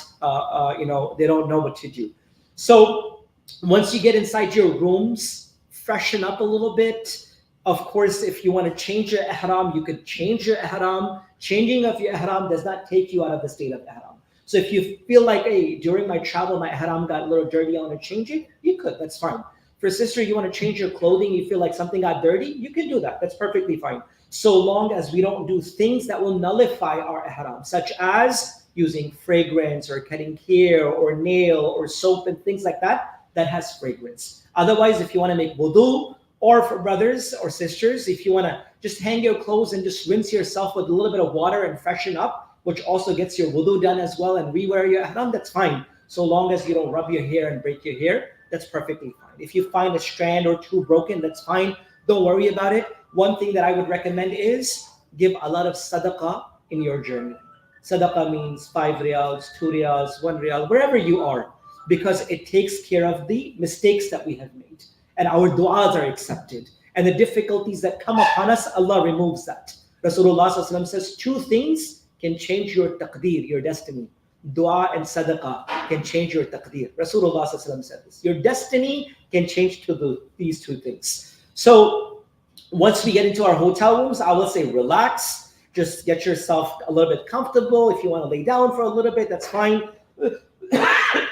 B: they don't know what to do. So once you get inside your rooms, freshen up a little bit. Of course, if you want to change your ihram, you could change your ihram. Changing of your ihram does not take you out of the state of ihram. So if you feel like, hey, during my travel, my ihram got a little dirty, I want to change it, you could, that's fine. For a sister, you want to change your clothing, you feel like something got dirty, you can do that. That's perfectly fine. So long as we don't do things that will nullify our ihram, such as using fragrance or cutting hair or nail or soap and things like that, that has fragrance. Otherwise, if you want to make wudu, or for brothers or sisters, if you want to just hang your clothes and just rinse yourself with a little bit of water and freshen up, which also gets your wudu done as well, and rewear your ihram, that's fine. So long as you don't rub your hair and break your hair, that's perfectly fine. If you find a strand or 2 broken, that's fine. Don't worry about it. One thing that I would recommend is give a lot of sadaqah in your journey. Sadaqah means 5 riyals, 2 riyals, 1 riyal, wherever you are, because it takes care of the mistakes that we have made. And our du'as are accepted. And the difficulties that come upon us, Allah removes that. Rasulullah SAW says 2 things can change your taqdeer, your destiny. Dua and sadaqah. can change your taqdeer. Rasulullah said this. Your destiny can change to these two things. So once we get into our hotel rooms, I will say relax. Just get yourself a little bit comfortable. If you want to lay down for a little bit, that's fine.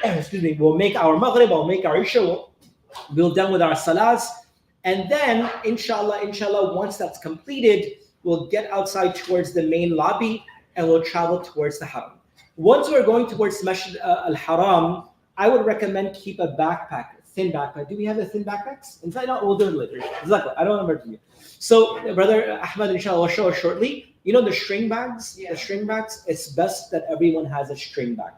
B: Excuse me. We'll make our maghrib, we'll make our isha, we'll done with our salahs. And then, inshallah, once that's completed, we'll get outside towards the main lobby and we'll travel towards the haram. Once we're going towards Masjid al-Haram, I would recommend keep a backpack, thin backpack. Do we have the thin backpacks? In fact, no, we'll do it later. Exactly. I don't remember you. So, Brother Ahmad, inshallah, will show us shortly. You know the string bags?
F: Yeah.
B: The string bags, it's best that everyone has a string bag.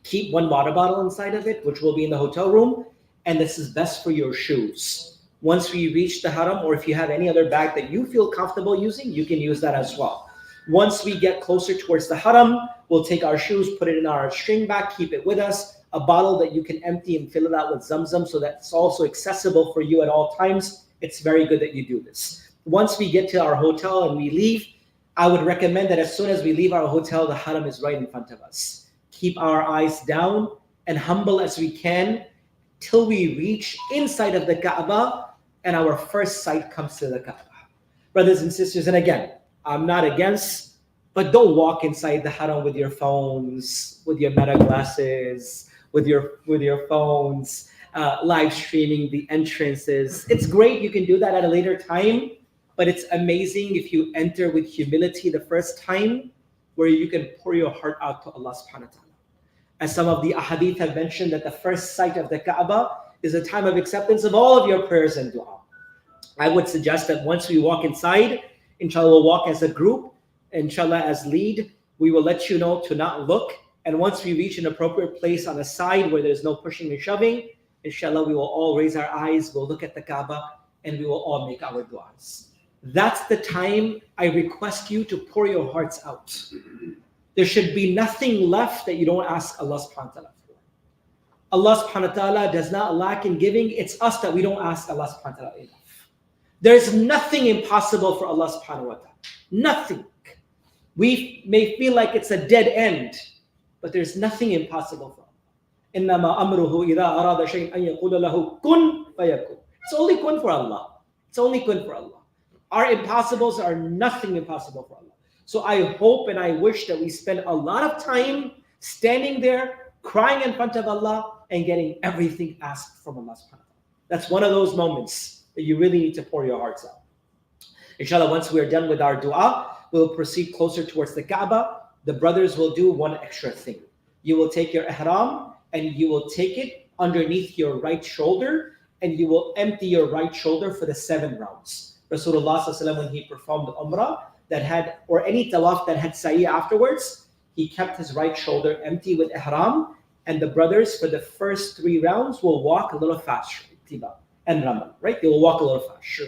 B: Keep one water bottle inside of it, which will be in the hotel room. And this is best for your shoes. Once we reach the haram, or if you have any other bag that you feel comfortable using, you can use that as well. Once we get closer towards the haram, we'll take our shoes, put it in our string bag, keep it with us. A bottle that you can empty and fill it out with Zamzam so that it's also accessible for you at all times. It's very good that you do this. Once we get to our hotel and we leave, I would recommend that as soon as we leave our hotel, the haram is right in front of us. Keep our eyes down and humble as we can till we reach inside of the Kaaba and our first sight comes to the Kaaba. Brothers and sisters, and again, I'm not against, but don't walk inside the haram with your phones, with your meta glasses, with your phones, live streaming the entrances. It's great, you can do that at a later time, but it's amazing if you enter with humility the first time, where you can pour your heart out to Allah subhanahu wa ta'ala. As some of the ahadith have mentioned, that the first sight of the Kaaba is a time of acceptance of all of your prayers and dua. I would suggest that once we walk inside, inshallah, we'll walk as a group, inshallah, as lead, we will let you know to not look. And once we reach an appropriate place on the side where there's no pushing and shoving, inshallah, we will all raise our eyes, we'll look at the Kaaba, and we will all make our du'as. That's the time I request you to pour your hearts out. There should be nothing left that you don't ask Allah subhanahu wa ta'ala for. Allah subhanahu wa ta'ala does not lack in giving. It's us that we don't ask Allah subhanahu wa ta'ala enough. There's nothing impossible for Allah subhanahu wa ta'ala. Nothing. We may feel like it's a dead end, but there's nothing impossible for Allah. إِنَّمَا أَمْرُهُ إِذَا أَرَادَ شَيْءًا أَن يَقُولَ لَهُ كُن فَيَكُن. It's only kun for Allah. It's only kun for Allah. Our impossibles are nothing impossible for Allah. So I hope and I wish that we spend a lot of time standing there, crying in front of Allah, and getting everything asked from Allah subhanahu wa ta'ala. That's one of those moments that you really need to pour your hearts out. Inshallah, once we're done with our dua, we'll proceed closer towards the Kaaba. The brothers will do one extra thing. You will take your ihram and you will take it underneath your right shoulder, and you will empty your right shoulder for the 7 rounds. Rasulullah when he performed the Umrah that had, or any tawaf that had sa'i afterwards, he kept his right shoulder empty with ihram, and the brothers for the first 3 rounds will walk a little faster, tiba and ramal, right? They will walk a little faster.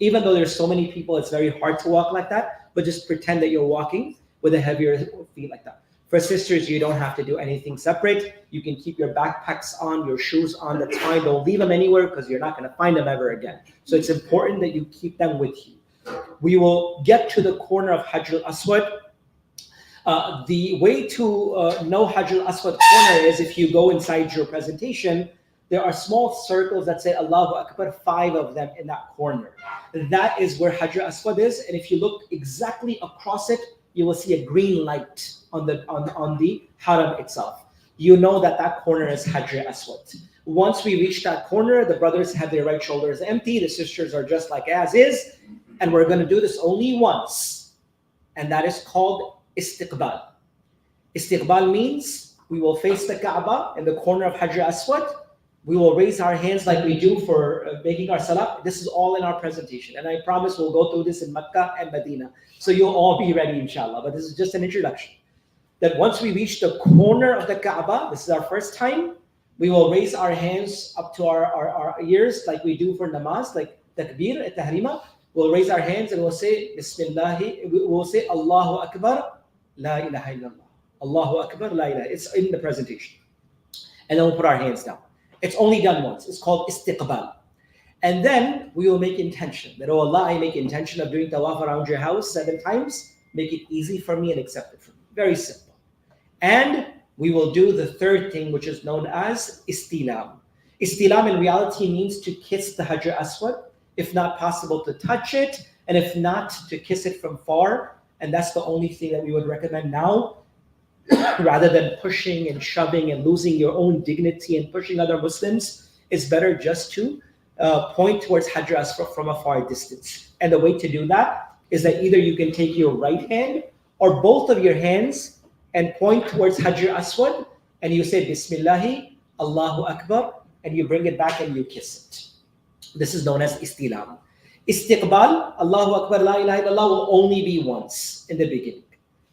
B: Even though there's so many people, it's very hard to walk like that, but just pretend that you're walking with a heavier feet like that. For sisters, you don't have to do anything separate. You can keep your backpacks on, your shoes on, that's fine. Don't leave them anywhere because you're not going to find them ever again. So it's important that you keep them with you. We will get to the corner of Hajr al-Aswad. The way to know Hajr al-Aswad corner is if you go inside your presentation, there are small circles that say Allahu Akbar, 5 of them in that corner. That is where Hajr al-Aswad is. And if you look exactly across it, you will see a green light on the haram itself. You know that that corner is Hajr al-Aswad. Once we reach that corner, the brothers have their right shoulders empty, the sisters are just like as is, and we're going to do this only once, and that is called istiqbal. Istiqbal means we will face the Kaaba in the corner of Hajr al-Aswad. We will raise our hands like we do for making our salah. This is all in our presentation, and I promise we'll go through this in Mecca and Medina, so you'll all be ready inshallah, but this is just an introduction. That once we reach the corner of the Kaaba, this is our first time, we will raise our hands up to our ears like we do for namaz, like takbir, tahrima. We'll raise our hands and we'll say Bismillahi, we'll say Allahu Akbar, La ilaha illallah. Allahu Akbar, La ilaha. It's in the presentation. And then we'll put our hands down. It's only done once. It's called istiqbal. And then we will make intention that, oh Allah, I make intention of doing tawaf around your house 7 times. Make it easy for me and accept it for me. Very simple. And we will do the third thing, which is known as istilam. Istilam in reality means to kiss the Hajar Aswad, if not possible to touch it, and if not, to kiss it from far. And that's the only thing that we would recommend now, rather than pushing and shoving and losing your own dignity and pushing other Muslims. It's better just to point towards Hajar Aswad from a far distance. And the way to do that is that either you can take your right hand or both of your hands and point towards Hajar Aswad, and you say Bismillahi, Allahu Akbar, and you bring it back and you kiss it. This is known as istilam. Istiqbal, Allahu Akbar, La ilaha illallah, will only be once in the beginning.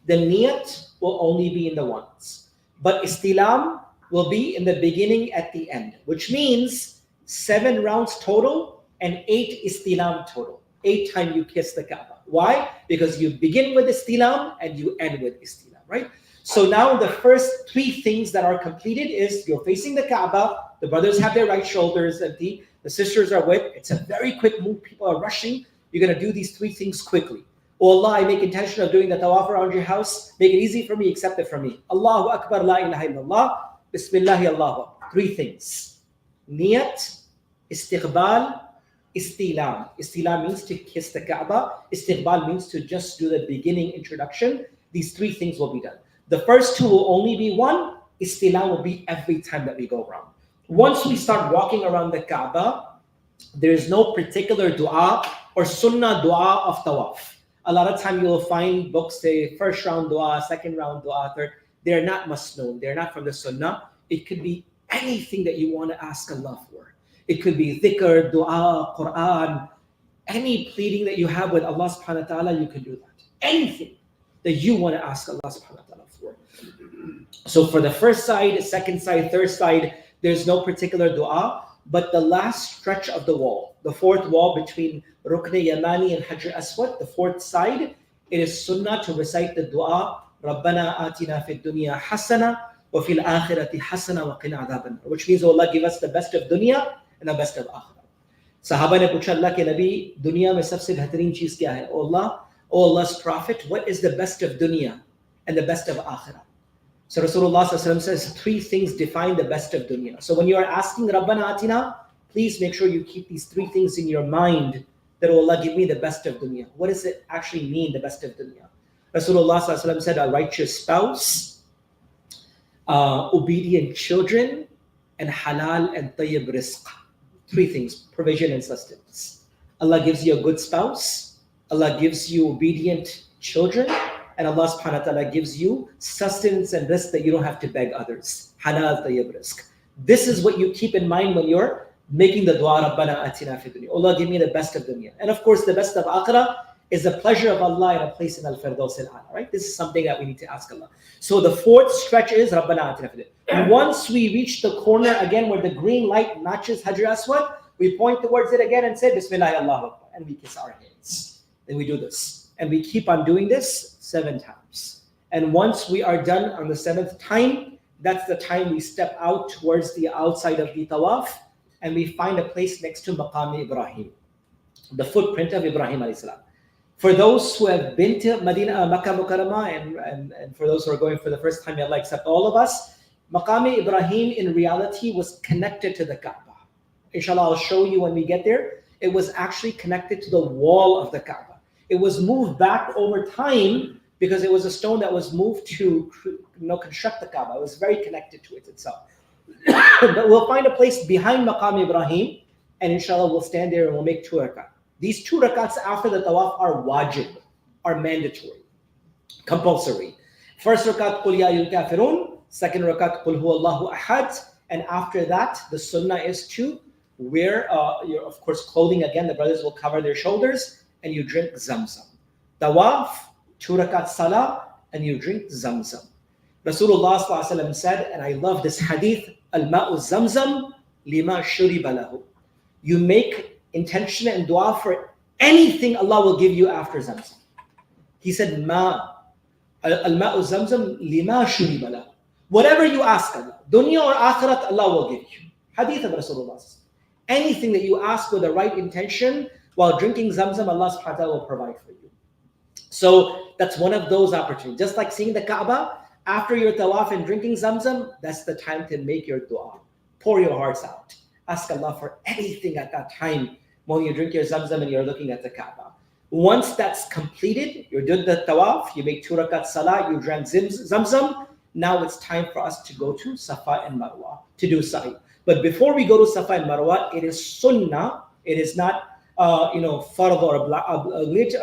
B: The niyat will only be in the once. But istilam will be in the beginning at the end, which means 7 rounds total and 8 istilam total. 8 times you kiss the Kaaba. Why? Because you begin with istilam and you end with istilam, right? So now the first 3 things that are completed is you're facing the Kaaba, the brothers have their right shoulders empty, the sisters are with. It's a very quick move. People are rushing. You're going to do these 3 things quickly. Oh Allah, I make intention of doing the tawaf around your house. Make it easy for me, accept it from me. Allahu Akbar, La ilaha illallah, Bismillahi Allahu Akbar. 3 things. Niyat, istiqbal, istilam. Istilam means to kiss the Kaaba. Istiqbal means to just do the beginning introduction. These 3 things will be done. The first 2 will only be 1. Istilam will be every time that we go around. Once we start walking around the Kaaba, there is no particular dua or sunnah dua of tawaf. A lot of time you will find books say first round dua, second round dua, third. They're not masnoon. They're not from the sunnah. It could be anything that you want to ask Allah for. It could be dhikr, dua, Quran, any pleading that you have with Allah subhanahu wa ta'ala, you can do that. Anything that you want to ask Allah subhanahu wa ta'ala for. So for the first side, second side, third side, there's no particular dua, but the last stretch of the wall, the 4th wall between Rukn Yamani and Hajar Aswad, the 4th side, it is sunnah to recite the dua, Rabbana atina fid dunya hasana wa fil akhirati hasana wa qina adhaban, which means, oh Allah, give us the best of dunya and the best of akhirah. Sahaba ne pucha Allah ke Nabi, dunya mein sabse behtareen cheez kya hai? Oh Allah, oh Allah's Prophet, what is the best of dunya and the best of akhirah? So Rasulullah says 3 things define the best of dunya. So when you are asking Rabbana Atina, please make sure you keep these 3 things in your mind, that oh Allah, give me the best of dunya. What does it actually mean, the best of dunya? Rasulullah said a righteous spouse, obedient children, and halal and tayyib rizq. 3 things, provision and sustenance. Allah gives you a good spouse, Allah gives you obedient children, and Allah subhanahu wa ta'ala gives you sustenance and rizq that you don't have to beg others. Halal tayyib rizq. This is what you keep in mind when you're making the dua, Rabbana atina fid dunya. Allah, give me the best of dunya. And of course, the best of akhirah is the pleasure of Allah in a place in al-firdaus al-a'la, right? This is something that we need to ask Allah. So the 4th stretch is Rabbana atina fid dunya. Once we reach the corner again where the green light matches Hajar Aswad, we point towards it again and say Bismillah Allahu Akbar, and we kiss our hands. Then we do this. And we keep on doing this 7 times. And once we are done on the 7th time, that's the time we step out towards the outside of the tawaf, and we find a place next to Maqam Ibrahim, the footprint of Ibrahim alayhi salam. For those who have been to Medina, Makkah Mukarramah, and for those who are going for the first time, may Allah accept all of us, Maqam Ibrahim in reality was connected to the Kaaba. Inshallah, I'll show you when we get there. It was actually connected to the wall of the Kaaba. It was moved back over time because it was a stone that was moved to construct the Kaaba. It was very connected to it itself. But we'll find a place behind Maqam Ibrahim, and inshallah we'll stand there and we'll make 2 rakat. These 2 rakats after the tawaf are wajib, are mandatory, compulsory. First rakat, Qul Ya Ayyuhal Kafirun. Second rakat, Qul Huwallahu Ahad. And after that, the sunnah is to wear your, of course, clothing. Again, the brothers will cover their shoulders, and you drink zamzam. Tawaf, 2 rakat salah, and you drink zamzam. Rasulullah said, and I love this hadith, al-ma'u zamzam lima shuriba lahu. You make intention and dua for anything Allah will give you after zamzam. He said, al-ma'u zamzam lima shuriba lahu. Whatever you ask Allah, dunya or akhirat, Allah will give you. Hadith of Rasulullah. Anything that you ask with the right intention, while drinking zamzam, Allah subhanahu wa ta'ala will provide for you. So that's one of those opportunities. Just like seeing the Kaaba, After your tawaf and drinking Zamzam, that's the time to make your dua. Pour your hearts out. Ask Allah for anything at that time when you drink your Zamzam and you're looking at the Kaaba. Once that's completed, you did the tawaf, you make 2 rakat salah, you drank Zamzam. Now it's time for us to go to Safa and Marwa to do sa'i. But before we go to Safa and Marwa, it is sunnah. It is not, fard or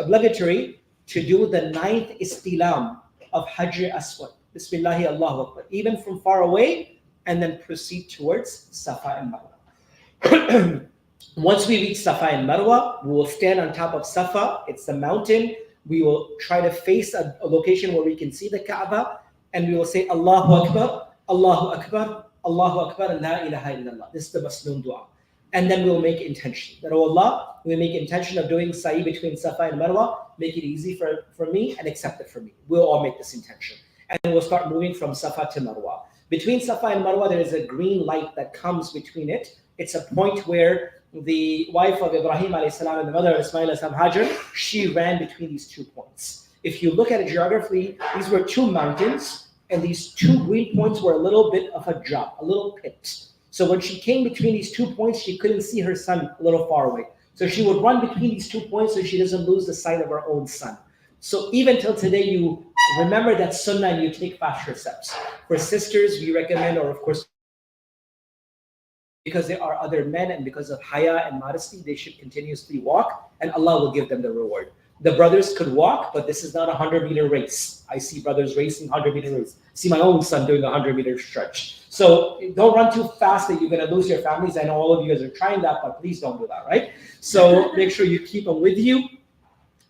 B: obligatory to do the 9th istilam of Hajr Aswad. Bismillahi Allahu Akbar. Even from far away, and then proceed towards Safa and Marwa. Once we reach Safa and Marwa, we will stand on top of Safa. It's the mountain. We will try to face a location where we can see the Kaaba, and we will say Allahu Akbar, Allahu Akbar, Allahu Akbar, and La ilaha illallah. This is the Masnoon dua. And then we'll make intention. That, oh Allah, we make intention of doing sa'i between Safa and Marwa. Make it easy for me and accept it for me. We'll all make this intention. And we'll start moving from Safa to Marwa. Between Safa and Marwa, there is a green light that comes between it. It's a point where the wife of Ibrahim alayhi salam and the mother of Ismail alayhi salam, Hajar, she ran between these 2 points. If you look at it geographically, these were 2 mountains, and these 2 green points were a little bit of a drop, a little pit. So when she came between these 2 points, she couldn't see her son a little far away. So she would run between these 2 points so she doesn't lose the sight of her own son. So even till today, you remember that sunnah and you take faster steps. For sisters, we recommend, or of course, because there are other men and because of haya and modesty, they should continuously walk and Allah will give them the reward. The brothers could walk, but this is not a 100-meter race. I see brothers racing 100-meter race. I see my own son doing a 100-meter stretch. So don't run too fast that you're going to lose your families. I know all of you guys are trying that, but please don't do that, right? So make sure you keep them with you.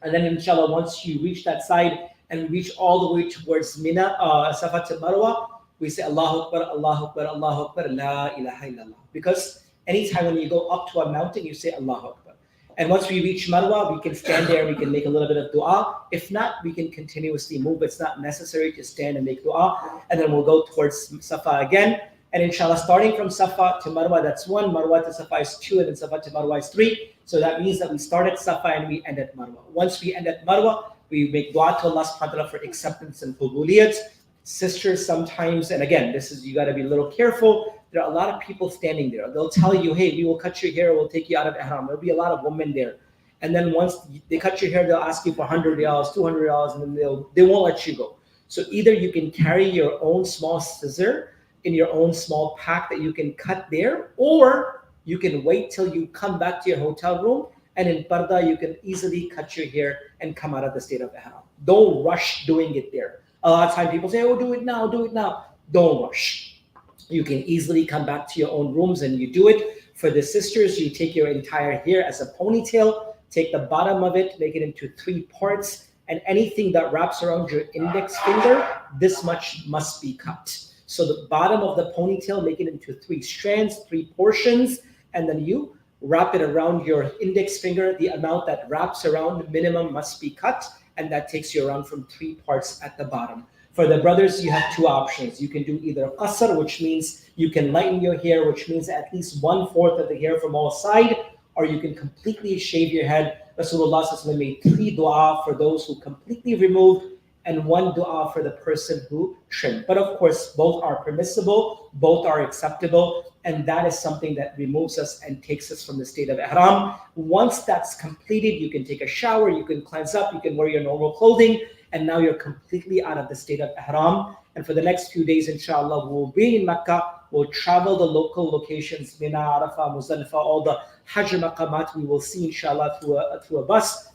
B: And then inshallah, once you reach that side and reach all the way towards Mina, Safa to Marwa, we say Allahu Akbar, Allahu Akbar, Allahu Akbar, La ilaha illallah. Because anytime when you go up to a mountain, you say Allahu Akbar. And once we reach Marwa, we can stand there, we can make a little bit of dua. If not, we can continuously move. It's not necessary to stand and make dua. And then we'll go towards Safa again. And inshallah, starting from Safa to Marwa, that's 1. Marwa to Safa is 2. And then Safa to Marwa is 3. So that means that we start at Safa and we end at Marwa. Once we end at Marwa, we make dua to Allah subhanahu wa ta'ala for acceptance and qubuliyat. Sisters sometimes, and again, this is, you got to be a little careful. There are a lot of people standing there. They'll tell you, hey, we will cut your hair, we'll take you out of ihram. There'll be a lot of women there. And then once they cut your hair, they'll ask you for $100, $200, and then they won't let you go. So either you can carry your own small scissor in your own small pack that you can cut there, or you can wait till you come back to your hotel room, and in parda, you can easily cut your hair and come out of the state of ihram. Don't rush doing it there. A lot of times people say, oh, do it now, do it now. Don't rush. You can easily come back to your own rooms and you do it. For the sisters, you take your entire hair as a ponytail, take the bottom of it, make it into 3 parts, and anything that wraps around your index finger, this much must be cut. So the bottom of the ponytail, make it into 3 strands, 3 portions, and then you wrap it around your index finger. The amount that wraps around, the minimum must be cut, and that takes you around from 3 parts at the bottom. For the brothers, you have 2 options. You can do either qasr, which means you can lighten your hair, which means at least 1/4 of the hair from all sides, or you can completely shave your head. Rasulullah made 3 dua for those who completely removed, and 1 dua for the person who trimmed. But of course, both are permissible, both are acceptable, and that is something that removes us and takes us from the state of ihram. Once that's completed, you can take a shower, you can cleanse up, you can wear your normal clothing, and now you're completely out of the state of ihram. And for the next few days, inshallah, we'll be in Mecca, we'll travel the local locations, Mina, Arafah, Muzdalifah, all the Hajj maqamat we will see, inshallah, through a bus.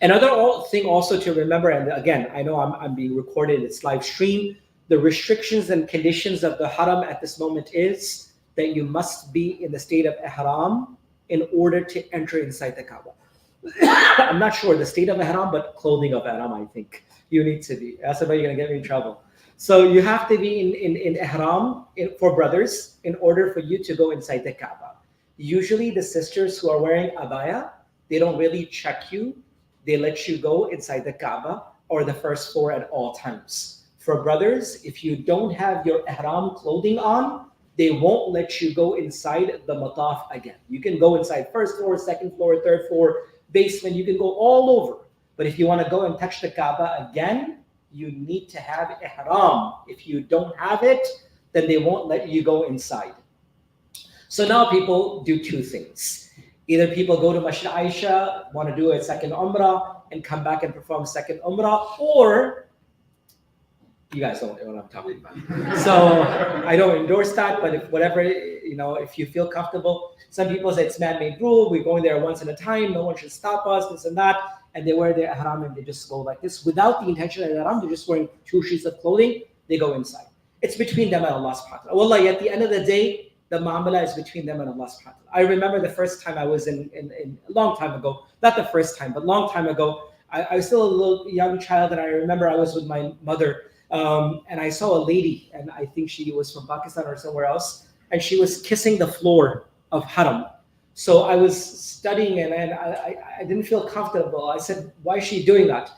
B: Another thing also to remember, and again, I know I'm being recorded, it's live stream. The restrictions and conditions of the haram at this moment is that you must be in the state of ihram in order to enter inside the Kaaba. I'm not sure the state of ihram, but clothing of ihram, I think you need to be. That's about you're going to get me in trouble. So you have to be in ihram for brothers in order for you to go inside the Kaaba. Usually the sisters who are wearing abaya, they don't really check you. They let you go inside the Kaaba or the first floor at all times. For brothers, if you don't have your ihram clothing on, they won't let you go inside the mataf again. You can go inside first floor, second floor, third floor, basement, you can go all over. But if you want to go and touch the Kaaba again, You need to have ihram. If you don't have it, then they won't let you go inside. So now people do two things. Either people go to Masjid Aisha, want to do a second Umrah, and come back and perform a second Umrah, or you guys don't know what I'm talking about. So I don't endorse that, but if whatever, if you feel comfortable, some people say it's man-made rule. We're going there once at a time. No one should stop us, this and that. And they wear their ihram and they just go like this without the intention of ihram. They're just wearing 2 sheets of clothing. They go inside. It's between them and Allah subhanahu wa ta'ala. Wallahi, at the end of the day, the mu'amala is between them and Allah subhanahu wa ta'ala. I remember the first time I was in a long time ago, not the first time, but long time ago, I was still a little young child, and I remember I was with my mother, and I saw a lady, and I think she was from Pakistan or somewhere else, and she was kissing the floor of haram. So I was studying, and I didn't feel comfortable. I said, why is she doing that?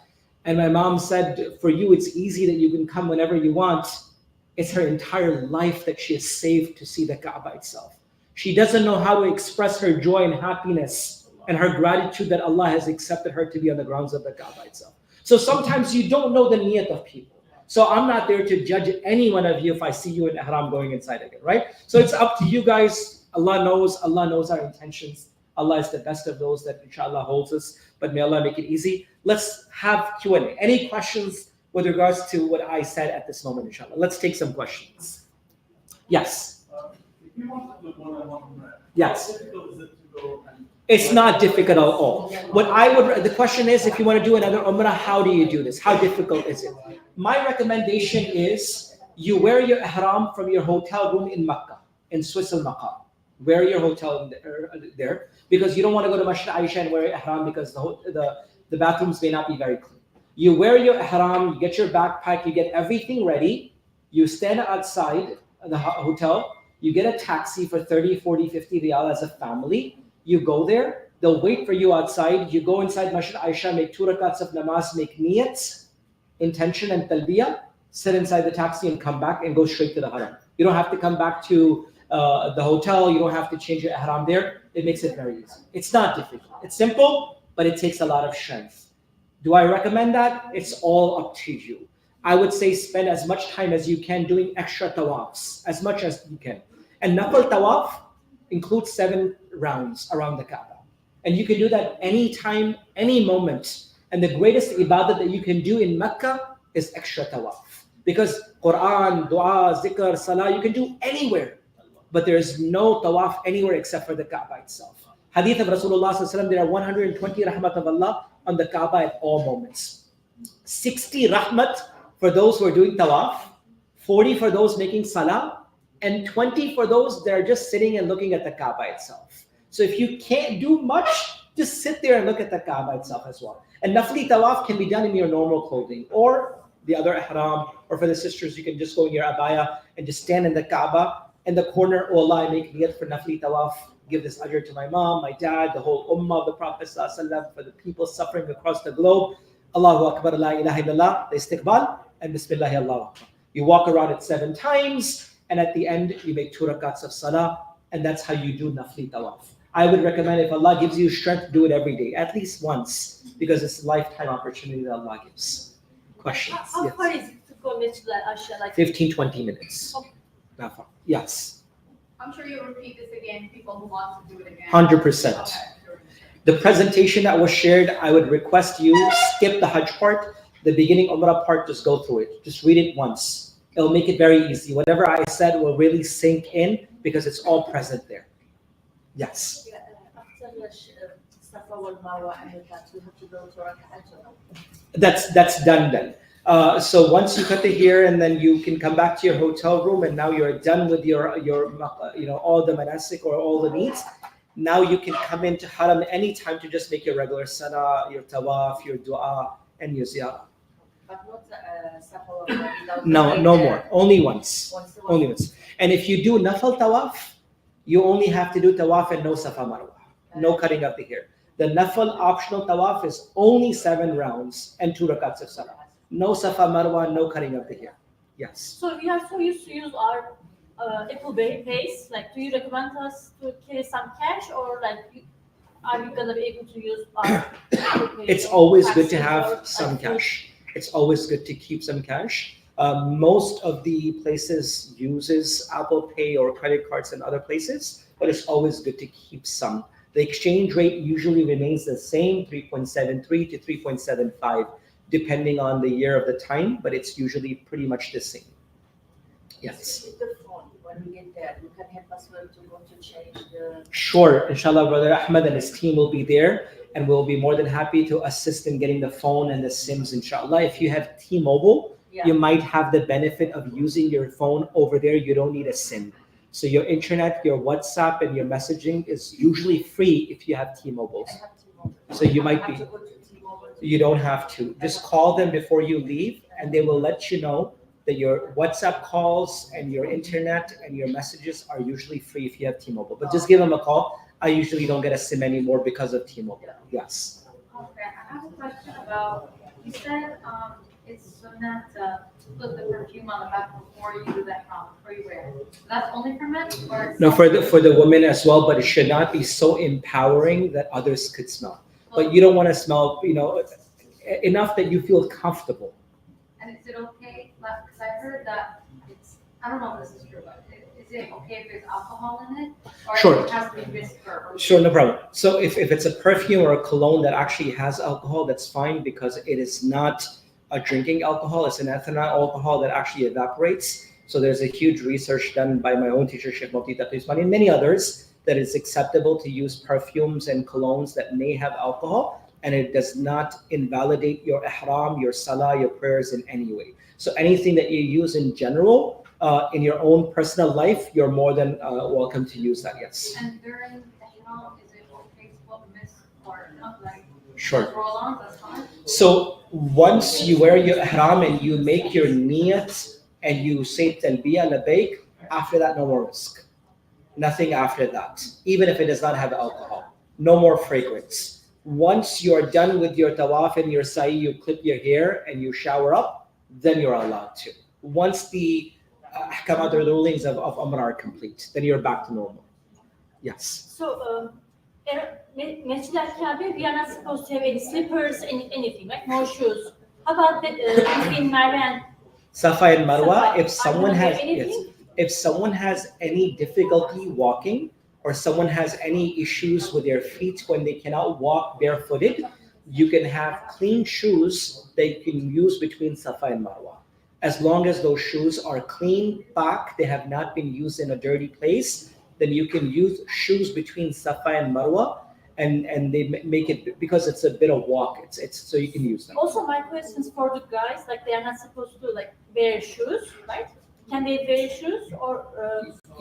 B: And my mom said, for you, it's easy that you can come whenever you want. It's her entire life that she has saved to see the Kaaba itself. She doesn't know how to express her joy and happiness and her gratitude that Allah has accepted her to be on the grounds of the Kaaba itself. So sometimes you don't know the niyat of people. So I'm not there to judge any one of you if I see you in ihram going inside again, right? So it's up to you guys. Allah knows our intentions. Allah is the best of those that inshallah holds us, but may Allah make it easy. Let's have Q&A. Any questions with regards to what I said at this moment, inshallah? Let's take some questions. Yes.
I: If you want to do one-on-one,
B: Yes.
I: how difficult is it to go and
B: It's not difficult at all. The question is, if you want to do another Umrah, how do you do this? How difficult is it? My recommendation is you wear your ihram from your hotel room in Makkah, in Swiss al-Maqam. Wear your hotel there, because you don't want to go to Masjid Aisha and wear your ihram because the bathrooms may not be very clean. You wear your ihram, you get your backpack, you get everything ready, you stand outside the hotel, you get a taxi for 30, 40, 50 riyal as a family. You go there, they'll wait for you outside. You go inside Masjid Aisha, make 2 rakats of namaz, make niyats, intention and talbiyah, sit inside the taxi and come back and go straight to the haram. You don't have to come back to the hotel. You don't have to change your ihram there. It makes it very easy. It's not difficult. It's simple, but it takes a lot of strength. Do I recommend that? It's all up to you. I would say spend as much time as you can doing extra tawafs, as much as you can. And nafal tawaf includes 7 rounds around the Kaaba. And you can do that anytime, any moment. And the greatest ibadah that you can do in Mecca is extra tawaf. Because Quran, dua, zikr, salah, you can do anywhere. But there is no tawaf anywhere except for the Kaaba itself. Hadith of Rasulullah sallallahu alaihi wasallam, there are 120 rahmat of Allah on the Kaaba at all moments. 60 rahmat for those who are doing tawaf, 40 for those making salah, and 20 for those that are just sitting and looking at the Kaaba itself. So if you can't do much, just sit there and look at the Kaaba itself as well. And nafli tawaf can be done in your normal clothing, or the other ihram, or for the sisters, you can just go in your abaya and just stand in the Kaaba in the corner. Oh Allah, I make niyat for nafli tawaf. Give this ajr to my mom, my dad, the whole ummah of the Prophet ﷺ, for the people suffering across the globe. Allahu Akbar, la ilaha illallah, the istiqbal, and Bismillah, Allahu Akbar. You walk around it 7 times, and at the end, you make 2 rakats of salah, and that's how you do nafli tawaf. I would recommend, if Allah gives you strength, do it every day, at least once, because it's a lifetime opportunity that Allah gives. Questions?
H: How far is it to go Masjid Aisha? Like
B: 15, 20 minutes.
H: Okay.
B: Not far. Yes.
E: I'm sure you'll repeat this again, people who want to do it again.
B: 100%.
E: Okay.
B: The presentation that was shared, I would request you skip the Hajj part. The beginning Umrah part, just go through it. Just read it once. It'll make it very easy. Whatever I said will really sink in because it's all present there. Yes.
H: after Safa wal Marwa and that, we have to go to Raka'at.
B: That's done then. So once you cut the hair, and then you can come back to your hotel room, and now you're done with your all the manasik or all the needs. Now you can come into Haram anytime to just make your regular salah, your tawaf, your dua, and your ziyarah.
H: But not Safa wal Marwa.
B: No more. Only once. Only once. And if you do nafal tawaf, you only have to do tawaf and no Safa Marwa. No cutting of the hair. The nafal optional tawaf is only 7 rounds and 2 rakats of salah. No Safa Marwa, no cutting of the hair. Yes.
H: So we are so used to use our Apple Pays. Like, do you recommend us to carry some cash, or like, are we gonna be able to use our Apple Pay?
B: It's always good to have some cash. it's always good to keep some cash. Most of the places uses Apple Pay or credit cards in other places, but it's always good to keep some. The exchange rate usually remains the same, 3.73 to 3.75, depending on the year of the time, but it's usually pretty much the same. Yes.
J: With the phone, when we get there, you can help us well to go to change the.
B: Sure, inshallah, Brother Ahmed and his team will be there, and we'll be more than happy to assist in getting the phone and the SIMs, inshallah. If you have T-Mobile, you might have the benefit of using your phone over there. You don't need a SIM. So your internet, your WhatsApp, and your messaging is usually free if you have T-Mobile.
J: I have T-Mobile.
B: So you might
J: I have
B: be.
J: to go to T-Mobile.
B: You don't have to. Just call them before you leave, and they will let you know that your WhatsApp calls and your internet and your messages are usually free if you have T-Mobile. But just give them a call. I usually don't get a SIM anymore because of T-Mobile. Yes.
H: Okay, I have a question about, you said it's sunnah to put the perfume on the back before you do that before you wear it. That's only for men or?
B: No, for the women as well, but it should not be so empowering that others could smell. But you don't want to smell, enough that you feel comfortable.
H: And is it okay, because I heard that I don't know if this is true, but is it okay if there's alcohol in it? Or
B: Sure.
H: it has to be whisker?
B: Sure, no problem. So if it's a perfume or a cologne that actually has alcohol, that's fine because it is not a drinking alcohol. It's an ethanol alcohol that actually evaporates. So there's a huge research done by my own teacher, Sheikh Mufti and many others, that it's acceptable to use perfumes and colognes that may have alcohol, and it does not invalidate your ihram, your salah, your prayers in any way. So anything that you use in general, in your own personal life, you're more than welcome to use that, yes.
H: And during ihram, is it okay to put mist or not like
B: Sure.
H: roll on? That's fine.
B: So once you wear your ihram and you make your niyat and you say talbiyah labayk, after that, no more risk. Nothing after that, even if it does not have alcohol. No more fragrance. Once you're done with your tawaf and your sa'i, you clip your hair and you shower up, then you're allowed to. Once the ahkamat or the rulings of Umrah are complete, then you're back to normal. Yes.
H: So, Masjid al-Kaaba, we are not supposed to have any slippers, anything, like no shoes. How about between Marwa and
B: Safa and Marwa,
H: Safa?
B: if someone
H: I don't
B: has
H: have anything.
B: if someone has any difficulty walking or someone has any issues with their feet when they cannot walk barefooted, you can have clean shoes that you can use between Safa and Marwa. As long as those shoes are clean, pak, they have not been used in a dirty place, then you can use shoes between Safa and Marwa, and they make it, because it's a bit of walk, it's so you can use them.
H: Also, my question is for the guys, like they are not supposed to like wear shoes, right? Can they wear shoes or?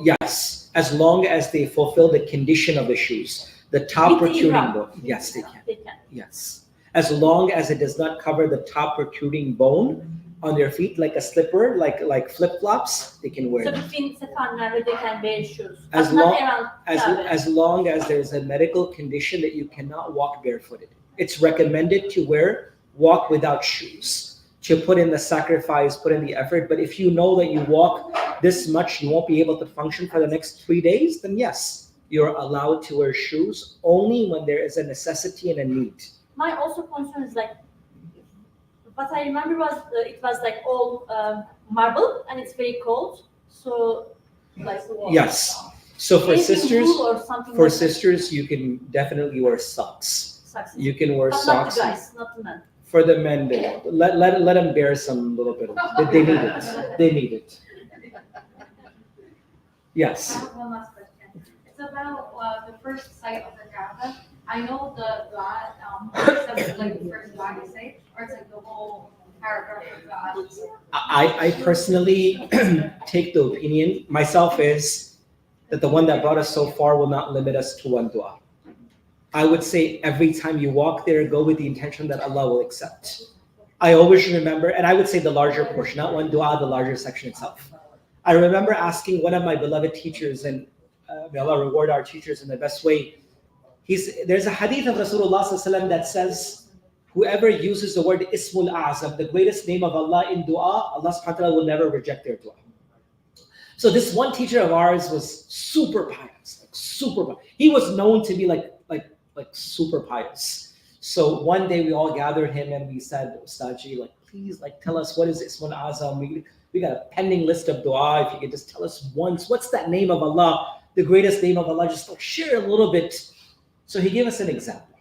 B: Yes, as long as they fulfill the condition of the shoes. The top
H: With the
B: protruding
H: ihram.
B: bone. Yes, they can.
H: They can.
B: Yes. As long as it does not cover the top protruding bone on their feet, like a slipper, like flip-flops, they can wear
H: So
B: them.
H: between Safa and Marwa, they can wear shoes.
B: As
H: But not
B: long-
H: around Kaaba.
B: As long as there's a medical condition that you cannot walk barefooted. It's recommended to walk without shoes, to put in the sacrifice, put in the effort. But if you know that you walk this much, you won't be able to function for the next 3 days, then yes, you're allowed to wear shoes only when there is a necessity and a need.
H: My also concern is like, what I remember was it was like all marble and it's very cold. So like
B: Yes. So for
H: anything
B: sisters,
H: wool or something
B: for
H: like that.
B: sisters, you can definitely wear socks.
H: Socks.
B: You can wear
H: But
B: socks.
H: not the guys, not the men.
B: For the men, they won't. Let them bear some little bit of it. They need it. They need it.
H: I
B: Yes.
H: have one last question. It's about the first site of the Kaaba. I know the dua, except like the first dua you say, or it's like the whole paragraph of dua.
B: I personally take the opinion myself is that the one that brought us so far will not limit us to one dua. I would say every time you walk there, go with the intention that Allah will accept. I always remember, and I would say the larger portion, not one dua, the larger section itself. I remember asking one of my beloved teachers, and may Allah reward our teachers in the best way. There's a hadith of Rasulullah ﷺ that says, whoever uses the word Ismul Azam, the greatest name of Allah in dua, Allah subhanahu wa ta'ala will never reject their dua. So this one teacher of ours was super pious, like super pious. He was known to be like super pious. So one day we all gathered him and we said, Ustaji, like, please, like, tell us what is Ismul Azam. We got a pending list of dua. If you could just tell us once, what's that name of Allah, the greatest name of Allah? Just like, share a little bit. So he gave us an example.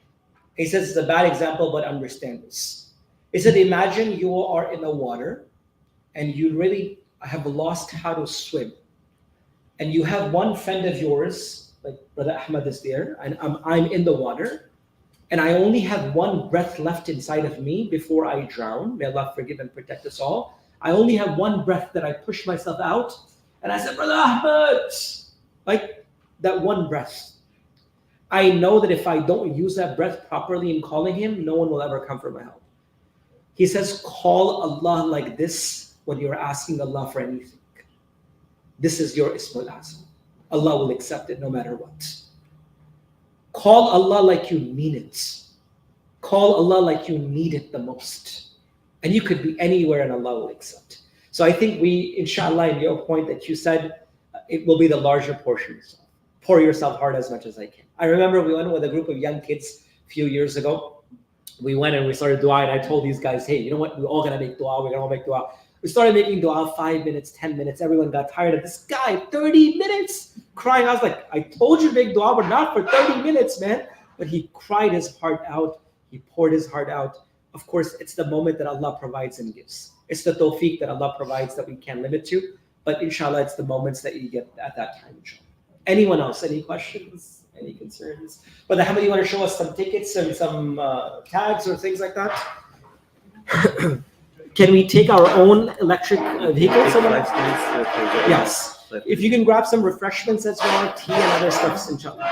B: He says it's a bad example, but understand this. He said, imagine you are in the water and you really have lost how to swim. And you have one friend of yours, like Brother Ahmad is there, and I'm in the water, and I only have one breath left inside of me before I drown. May Allah forgive and protect us all. I only have one breath that I push myself out, and I said, Brother Ahmad, like that one breath. I know that if I don't use that breath properly in calling him, no one will ever come for my help. He says, call Allah like this when you're asking Allah for anything. This is your Ismul Azam. Allah will accept it no matter what. Call Allah like you mean it. Call Allah like you need it the most. And you could be anywhere and Allah will accept. So I think we, inshallah, in your point that you said, it will be the larger portion. Pour yourself hard as much as I can. I remember we went with a group of young kids a few years ago. We went and we started dua, and I told these guys, hey, you know what? We're all gonna make dua. We're gonna all make dua. We started making dua 5 minutes, 10 minutes. Everyone got tired of this guy, 30 minutes crying. I was like, I told you to make dua, but not for 30 minutes, man. But he cried his heart out. He poured his heart out. Of course, it's the moment that Allah provides and gives. It's the tawfiq that Allah provides that we can't limit to. But inshallah, it's the moments that you get at that time, inshallah. Anyone else? Any questions? Any concerns? But Ahmed, you want to show us some tickets and some tags or things like that? Can we take our own electric vehicle? Yes. If you can grab some refreshments as well, tea and other stuff, inshallah.